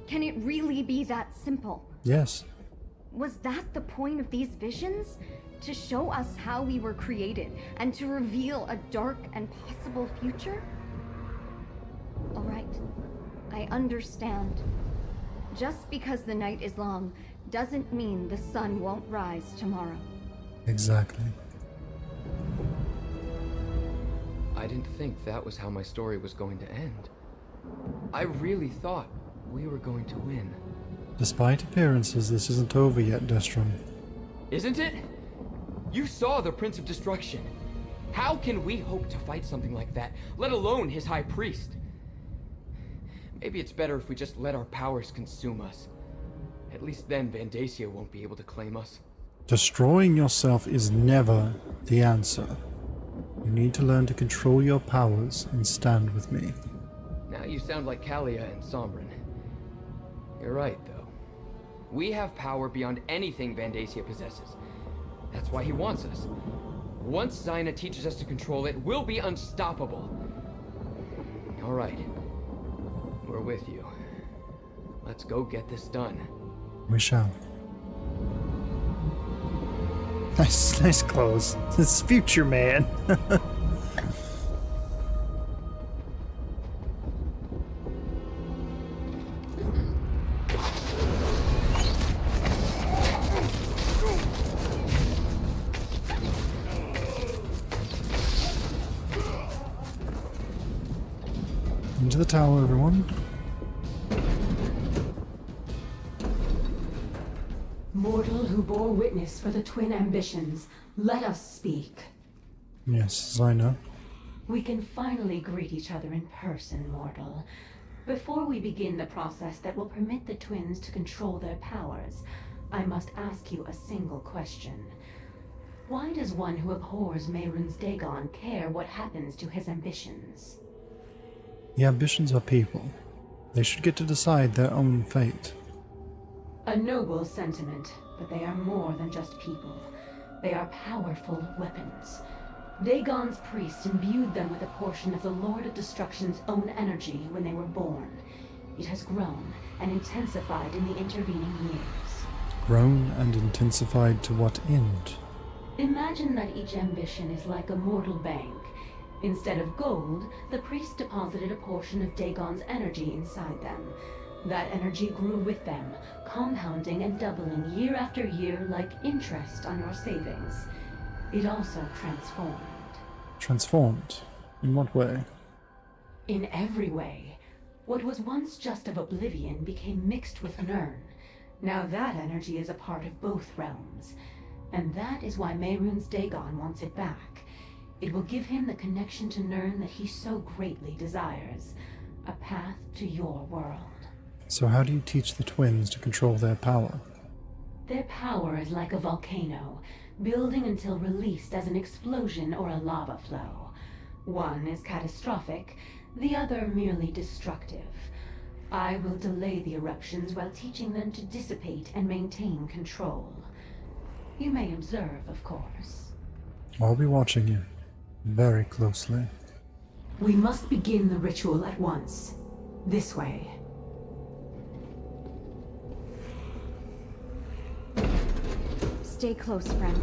Can it really be that simple? Yes. Was that the point of these visions? To show us how we were created, and to reveal a dark and possible future? Alright, I understand. Just because the night is long, doesn't mean the sun won't rise tomorrow. Exactly. I didn't think that was how my story was going to end. I really thought we were going to win. Despite appearances, this isn't over yet, Destron. Isn't it? You saw the Prince of Destruction. How can we hope to fight something like that, let alone his High Priest? Maybe it's better if we just let our powers consume us. At least then Vandacia won't be able to claim us. Destroying yourself is never the answer. You need to learn to control your powers and stand with me. Now you sound like Kalia and Sombrin. You're right, though. We have power beyond anything Vandacia possesses. That's why he wants us. Once Zaina teaches us to control it, we'll be unstoppable. All right. We're with you. Let's go get this done. We shall. Nice clothes. It's future man. Into the tower, everyone. Mortal who bore witness for the twin ambitions, let us speak. Yes, Zaina. We can finally greet each other in person, mortal. Before we begin the process that will permit the twins to control their powers, I must ask you a single question. Why does one who abhors Mehrunes Dagon care what happens to his ambitions? The ambitions are people. They should get to decide their own fate. A noble sentiment, but they are more than just people. They are powerful weapons. Dagon's priest imbued them with a portion of the Lord of Destruction's own energy when they were born. It has grown and intensified in the intervening years. Grown and intensified to what end? Imagine that each ambition is like a mortal bank. Instead of gold, the priest deposited a portion of Dagon's energy inside them. That energy grew with them, compounding and doubling year after year like interest on your savings. It also transformed. Transformed? In what way? In every way. What was once just of oblivion became mixed with Nirn. Now that energy is a part of both realms. And that is why Mehrunes Dagon wants it back. It will give him the connection to Nirn that he so greatly desires. A path to your world. So how do you teach the twins to control their power? Their power is like a volcano, building until released as an explosion or a lava flow. One is catastrophic, the other merely destructive. I will delay the eruptions while teaching them to dissipate and maintain control. You may observe, of course. I'll be watching you very closely. We must begin the ritual at once. This way. Stay close, friend.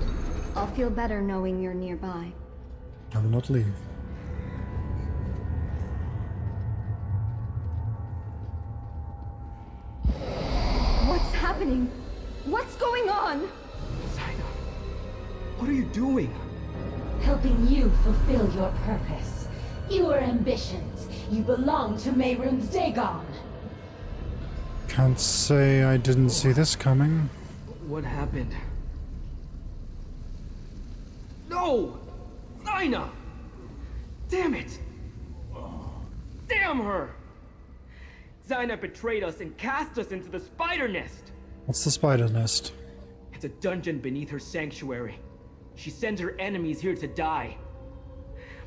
I'll feel better knowing you're nearby. I will not leave. What's happening? What's going on? What are you doing? Helping you fulfill your purpose. Your ambitions. You belong to Mehrunes Dagon. Can't say I didn't see this coming. What happened? No! Zaina! Damn it! Damn her! Zaina betrayed us and cast us into the spider nest! What's the spider nest? It's a dungeon beneath her sanctuary. She sends her enemies here to die.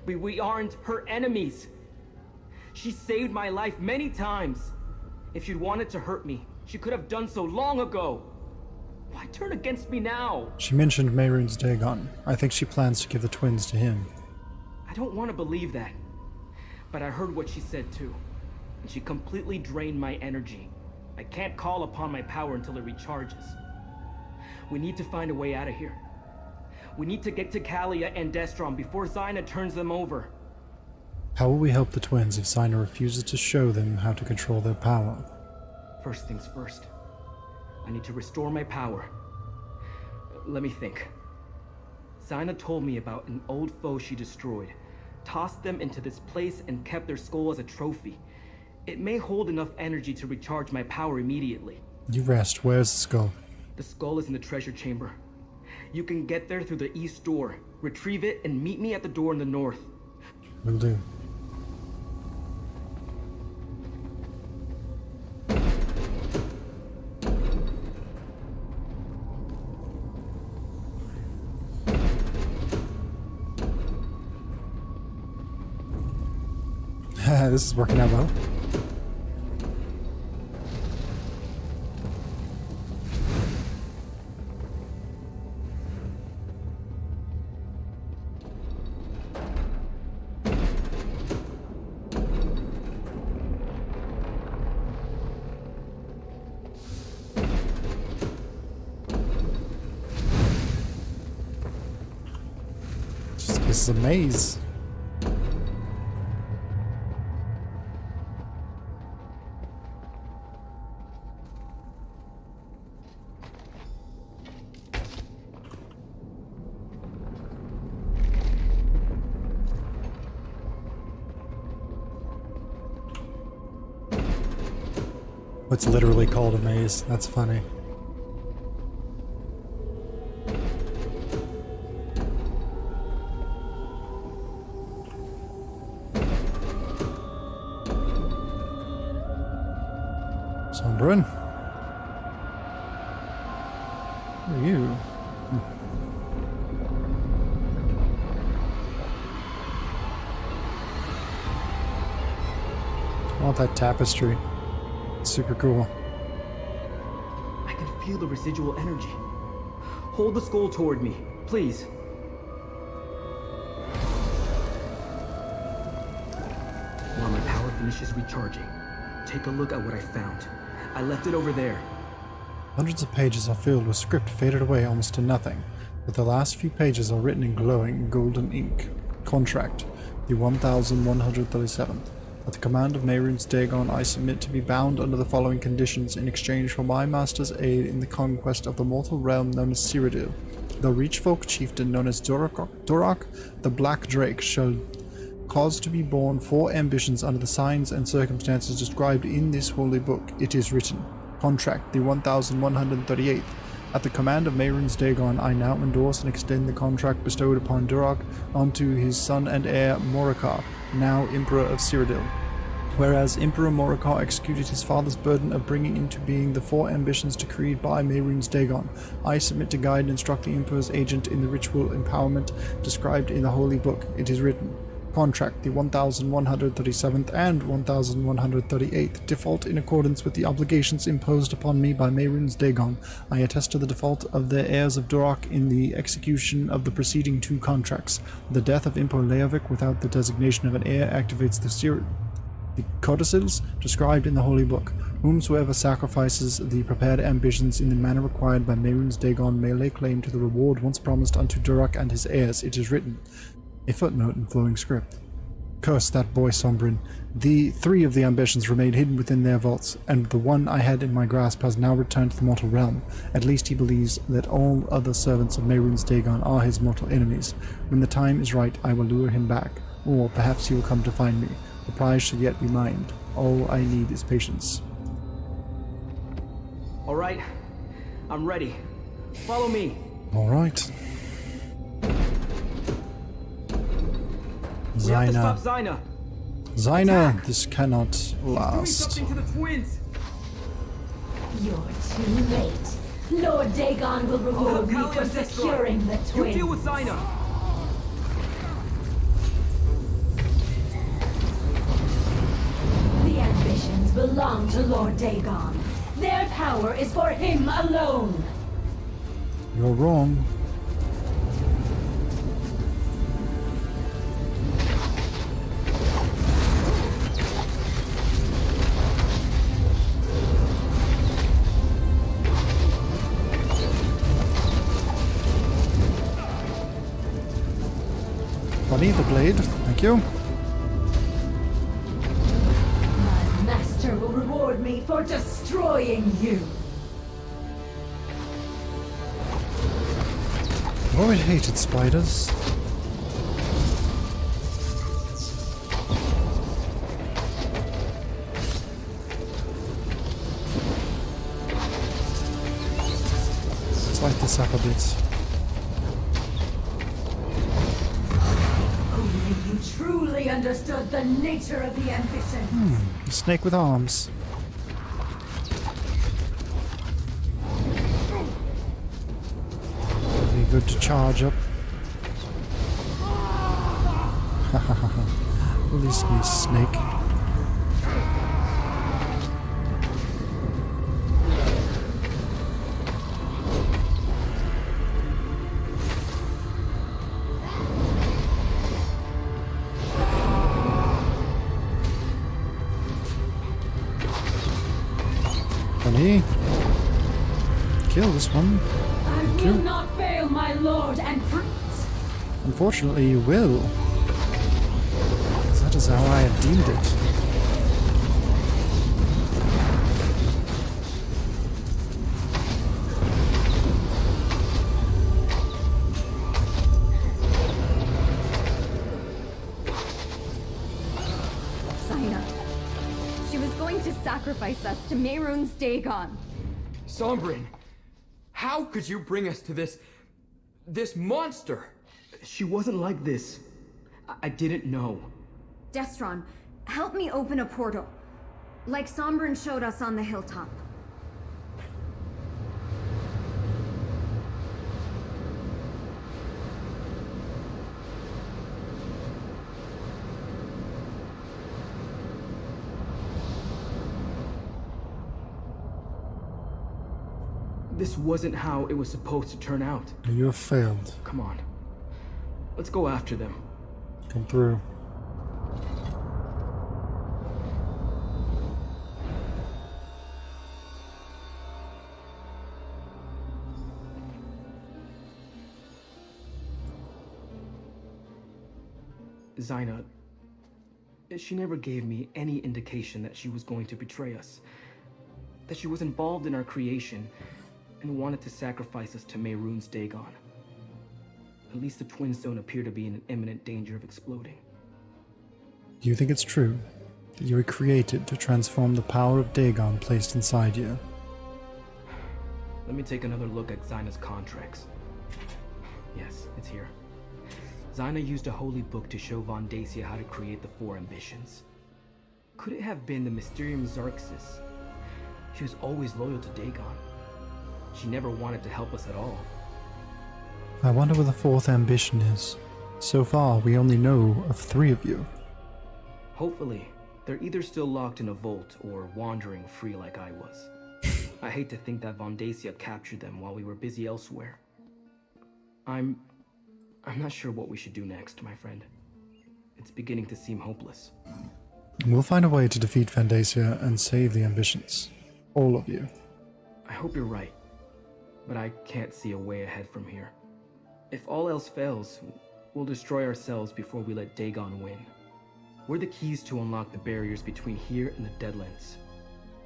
We aren't her enemies. She saved my life many times. If she'd wanted to hurt me, she could have done so long ago. Why turn against me now? She mentioned Mehrunes Dagon. I think she plans to give the twins to him. I don't want to believe that. But I heard what she said too. And she completely drained my energy. I can't call upon my power until it recharges. We need to find a way out of here. We need to get to Kalia and Destron before Zaina turns them over. How will we help the twins if Zaina refuses to show them how to control their power? First things first. I need to restore my power. Let me think. Zaina told me about an old foe she destroyed, tossed them into this place and kept their skull as a trophy. It may hold enough energy to recharge my power immediately. You rest. Where's the skull? The skull is in the treasure chamber. You can get there through the east door, retrieve it, and meet me at the door in the north. Will do. This is working out well. This is a maze. It's literally called a maze. That's funny. Sombrin? Who are you? I want that tapestry. Super cool. I can feel the residual energy. Hold the skull toward me, please. While my power finishes recharging, take a look at what I found. I left it over there. Hundreds of pages are filled with script faded away almost to nothing, but the last few pages are written in glowing golden ink. Contract. The 1137th. At the command of Mehrunes Dagon, I submit to be bound under the following conditions in exchange for my master's aid in the conquest of the mortal realm known as Cyrodiil. The Reachfolk chieftain known as Durak the Black Drake shall cause to be born 4 ambitions under the signs and circumstances described in this holy book. It is written. Contract, the 1138th. At the command of Mehrunes Dagon, I now endorse and extend the contract bestowed upon Durak onto his son and heir Morikar, now Emperor of Cyrodiil. Whereas Emperor Morikar executed his father's burden of bringing into being the 4 ambitions decreed by Mehrunes Dagon, I submit to guide and instruct the Emperor's agent in the ritual empowerment described in the holy book. It is written. Contract, the 1137th and 1138th. Default in accordance with the obligations imposed upon me by Mehrunes Dagon. I attest to the default of the heirs of Durak in the execution of the preceding 2 contracts. The death of Emperor Leovic without the designation of an heir activates the codicils described in the holy book. Whomsoever sacrifices the prepared ambitions in the manner required by Mehrunes Dagon may lay claim to the reward once promised unto Durak and his heirs. It is written. A footnote in flowing script. Curse that boy Sombrin. The 3 of the ambitions remain hidden within their vaults, and the one I had in my grasp has now returned to the mortal realm. At least he believes that all other servants of Mehrunes Dagon are his mortal enemies. When the time is right, I will lure him back, or perhaps he will come to find me. The prize shall yet be mine. All I need is patience. Alright, I'm ready. Follow me. Alright. We have to stop Zyna. Zyna, this cannot last. Doing something to the twins. You're too late. Lord Dagon will reward me for securing the twins. You deal with Zyna. The ambitions belong to Lord Dagon. Their power is for him alone. You're wrong. Bunny, the blade. Thank you. My master will reward me for destroying you. I've always hated spiders. Let's light this up a bit. Only you truly understood the nature of the ambition. A snake with arms. Be good to charge up. Release me, snake. Bunny. Kill this one. Thank I will you. not fail my lord and prince. Unfortunately, you will. That is how I had deemed it. Zyna. She was going to sacrifice us to Mehrunes Dagon. Sombrin, how could you bring us to this monster? She wasn't like this. I didn't know. Destron, help me open a portal. Like Sombrin showed us on the hilltop. This wasn't how it was supposed to turn out. You have failed. Come on. Let's go after them. Come through. Zyna, She never gave me any indication that she was going to betray us. That she was involved in our creation and wanted to sacrifice us to Mehrunes Dagon. At least the twins don't appear to be in imminent danger of exploding. Do you think it's true that you were created to transform the power of Dagon placed inside you? Let me take another look at Xyna's contracts. Yes, it's here. Xyna used a holy book to show Von Dacia how to create the 4 ambitions. Could it have been the Mysterium Xarxis? She was always loyal to Dagon. She never wanted to help us at all. I wonder where the 4th ambition is. So far, we only know of 3 of you. Hopefully, they're either still locked in a vault or wandering free like I was. I hate to think that Von Dacia captured them while we were busy elsewhere. I'm not sure what we should do next, my friend. It's beginning to seem hopeless. We'll find a way to defeat Von Dacia and save the ambitions. All of you. I hope you're right, but I can't see a way ahead from here. If all else fails, we'll destroy ourselves before we let Dagon win. We're the keys to unlock the barriers between here and the Deadlands.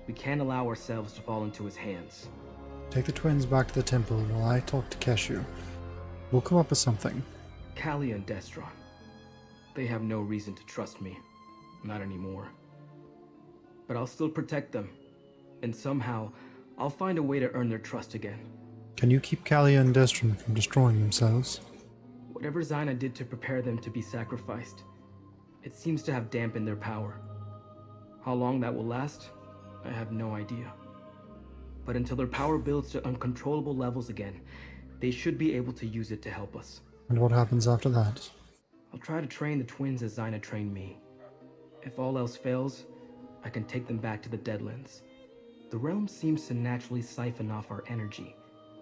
We can't allow ourselves to fall into his hands. Take the twins back to the temple while I talk to Keshu. We'll come up with something. Callia and Destron. They have no reason to trust me. Not anymore. But I'll still protect them. And somehow, I'll find a way to earn their trust again. Can you keep Callia and Destron from destroying themselves? Whatever Xyna did to prepare them to be sacrificed, it seems to have dampened their power. How long that will last, I have no idea. But until their power builds to uncontrollable levels again, they should be able to use it to help us. And what happens after that? I'll try to train the twins as Xyna trained me. If all else fails, I can take them back to the Deadlands. The realm seems to naturally siphon off our energy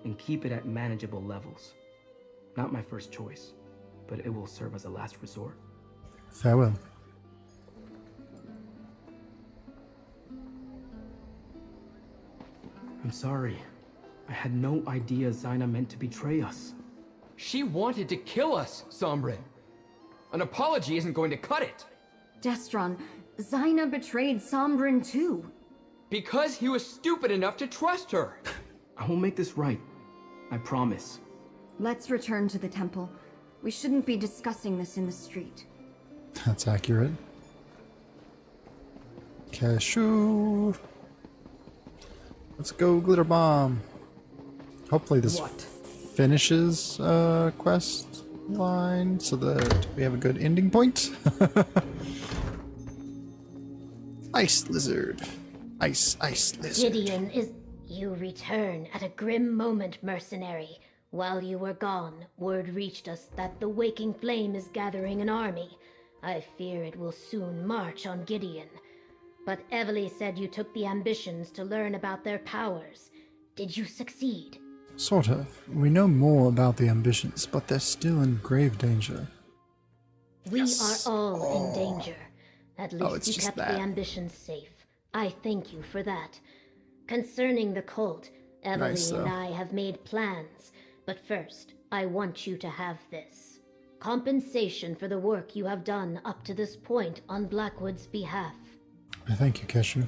and keep it at manageable levels. Not my first choice, but it will serve as a last resort. Farewell. I'm sorry. I had no idea Xyna meant to betray us. She wanted to kill us, Sombrin. An apology isn't going to cut it. Destron, Xyna betrayed Sombrin too. Because he was stupid enough to trust her. I will make this right. I promise. Let's return to the temple. We shouldn't be discussing this in the street. That's accurate. Keshu. Let's go, Glitter Bomb. Hopefully this finishes quest line so that we have a good ending point. Ice Lizard. Ice Lizard. Gideon is... You return at a grim moment, mercenary. While you were gone, word reached us that the Waking Flame is gathering an army. I fear it will soon march on Gideon. But Evely said you took the ambitions to learn about their powers. Did you succeed? Sort of. We know more about the ambitions, but they're still in grave danger. We are all in danger. At least you kept the ambitions safe. I thank you for that. Concerning the cult, Evely and I have made plans. But first, I want you to have this. Compensation for the work you have done up to this point on Blackwood's behalf. Thank you, Keshu.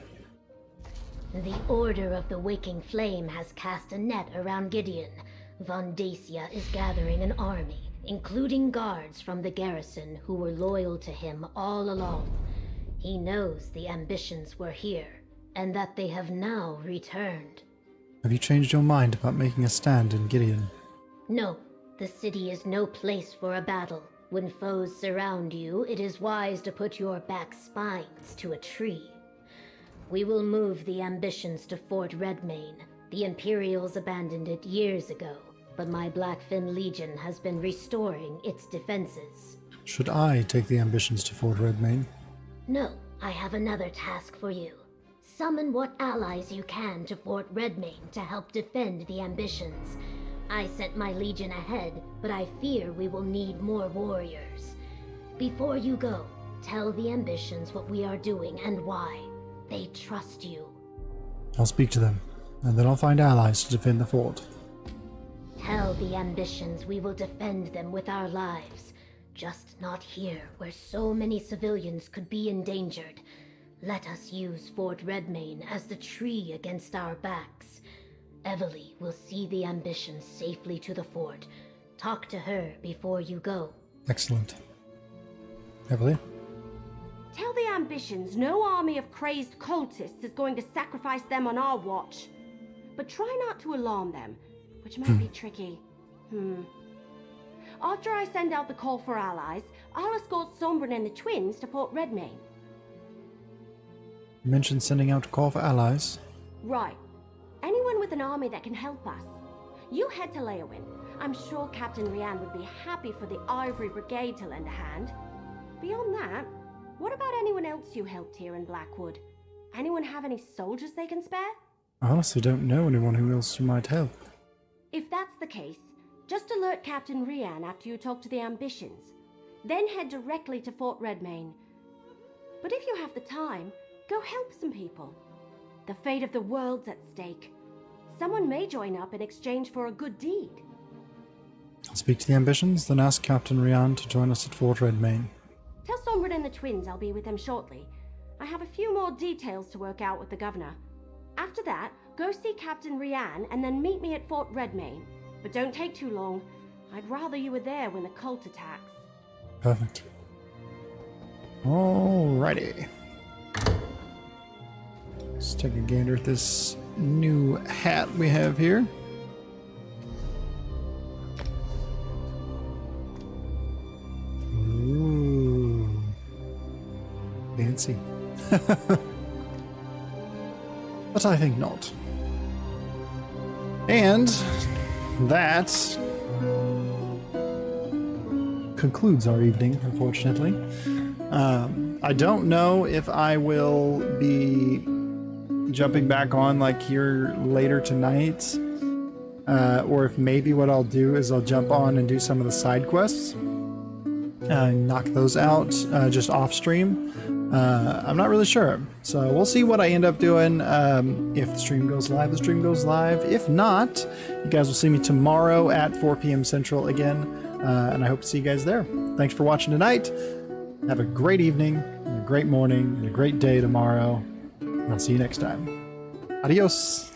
The Order of the Waking Flame has cast a net around Gideon. Von Dacia is gathering an army, including guards from the garrison who were loyal to him all along. He knows the ambitions were here, and that they have now returned. Have you changed your mind about making a stand in Gideon? No, the city is no place for a battle. When foes surround you, it is wise to put your back spines to a tree. We will move the ambitions to Fort Redmane. The Imperials abandoned it years ago, but my Blackfin Legion has been restoring its defenses. Should I take the ambitions to Fort Redmane? No, I have another task for you. Summon what allies you can to Fort Redmane to help defend the ambitions. I sent my legion ahead, but I fear we will need more warriors. Before you go, tell the ambitions what we are doing and why. They trust you. I'll speak to them, and then I'll find allies to defend the fort. Tell the ambitions we will defend them with our lives. Just not here, where so many civilians could be endangered. Let us use Fort Redmayne as the tree against our backs. Evely will see the Ambition safely to the fort. Talk to her before you go. Excellent. Evely? Tell the Ambitions no army of crazed cultists is going to sacrifice them on our watch. But try not to alarm them, which might be tricky. After I send out the call for allies, I'll escort Sombrin and the twins to Fort Redmayne. You mentioned sending out a call for allies. Right. Anyone with an army that can help us. You head to Leowin. I'm sure Captain Rian would be happy for the Ivory Brigade to lend a hand. Beyond that, what about anyone else you helped here in Blackwood? Anyone have any soldiers they can spare? I honestly don't know anyone who else you might help. If that's the case, just alert Captain Rian after you talk to the Ambitions. Then head directly to Fort Redmayne. But if you have the time, go help some people. The fate of the world's at stake. Someone may join up in exchange for a good deed. I'll speak to the Ambitions, then ask Captain Rian to join us at Fort Redmayne. Tell Sombrin and the twins I'll be with them shortly. I have a few more details to work out with the governor. After that, go see Captain Rian and then meet me at Fort Redmayne. But don't take too long. I'd rather you were there when the cult attacks. Perfect. Alrighty. Let's take a gander at this new hat we have here. Ooh. Fancy. But I think not. And that concludes our evening, unfortunately. I don't know if I will be jumping back on like here later tonight, or if maybe what I'll do is I'll jump on and do some of the side quests, knock those out just off stream. I'm not really sure, so we'll see what I end up doing. If the stream goes live, the stream goes live. If not, you guys will see me tomorrow at 4 p.m. Central again, and I hope to see you guys there. Thanks for watching tonight. Have a great evening, and a great morning, and a great day tomorrow. And I'll see you next time. Adios.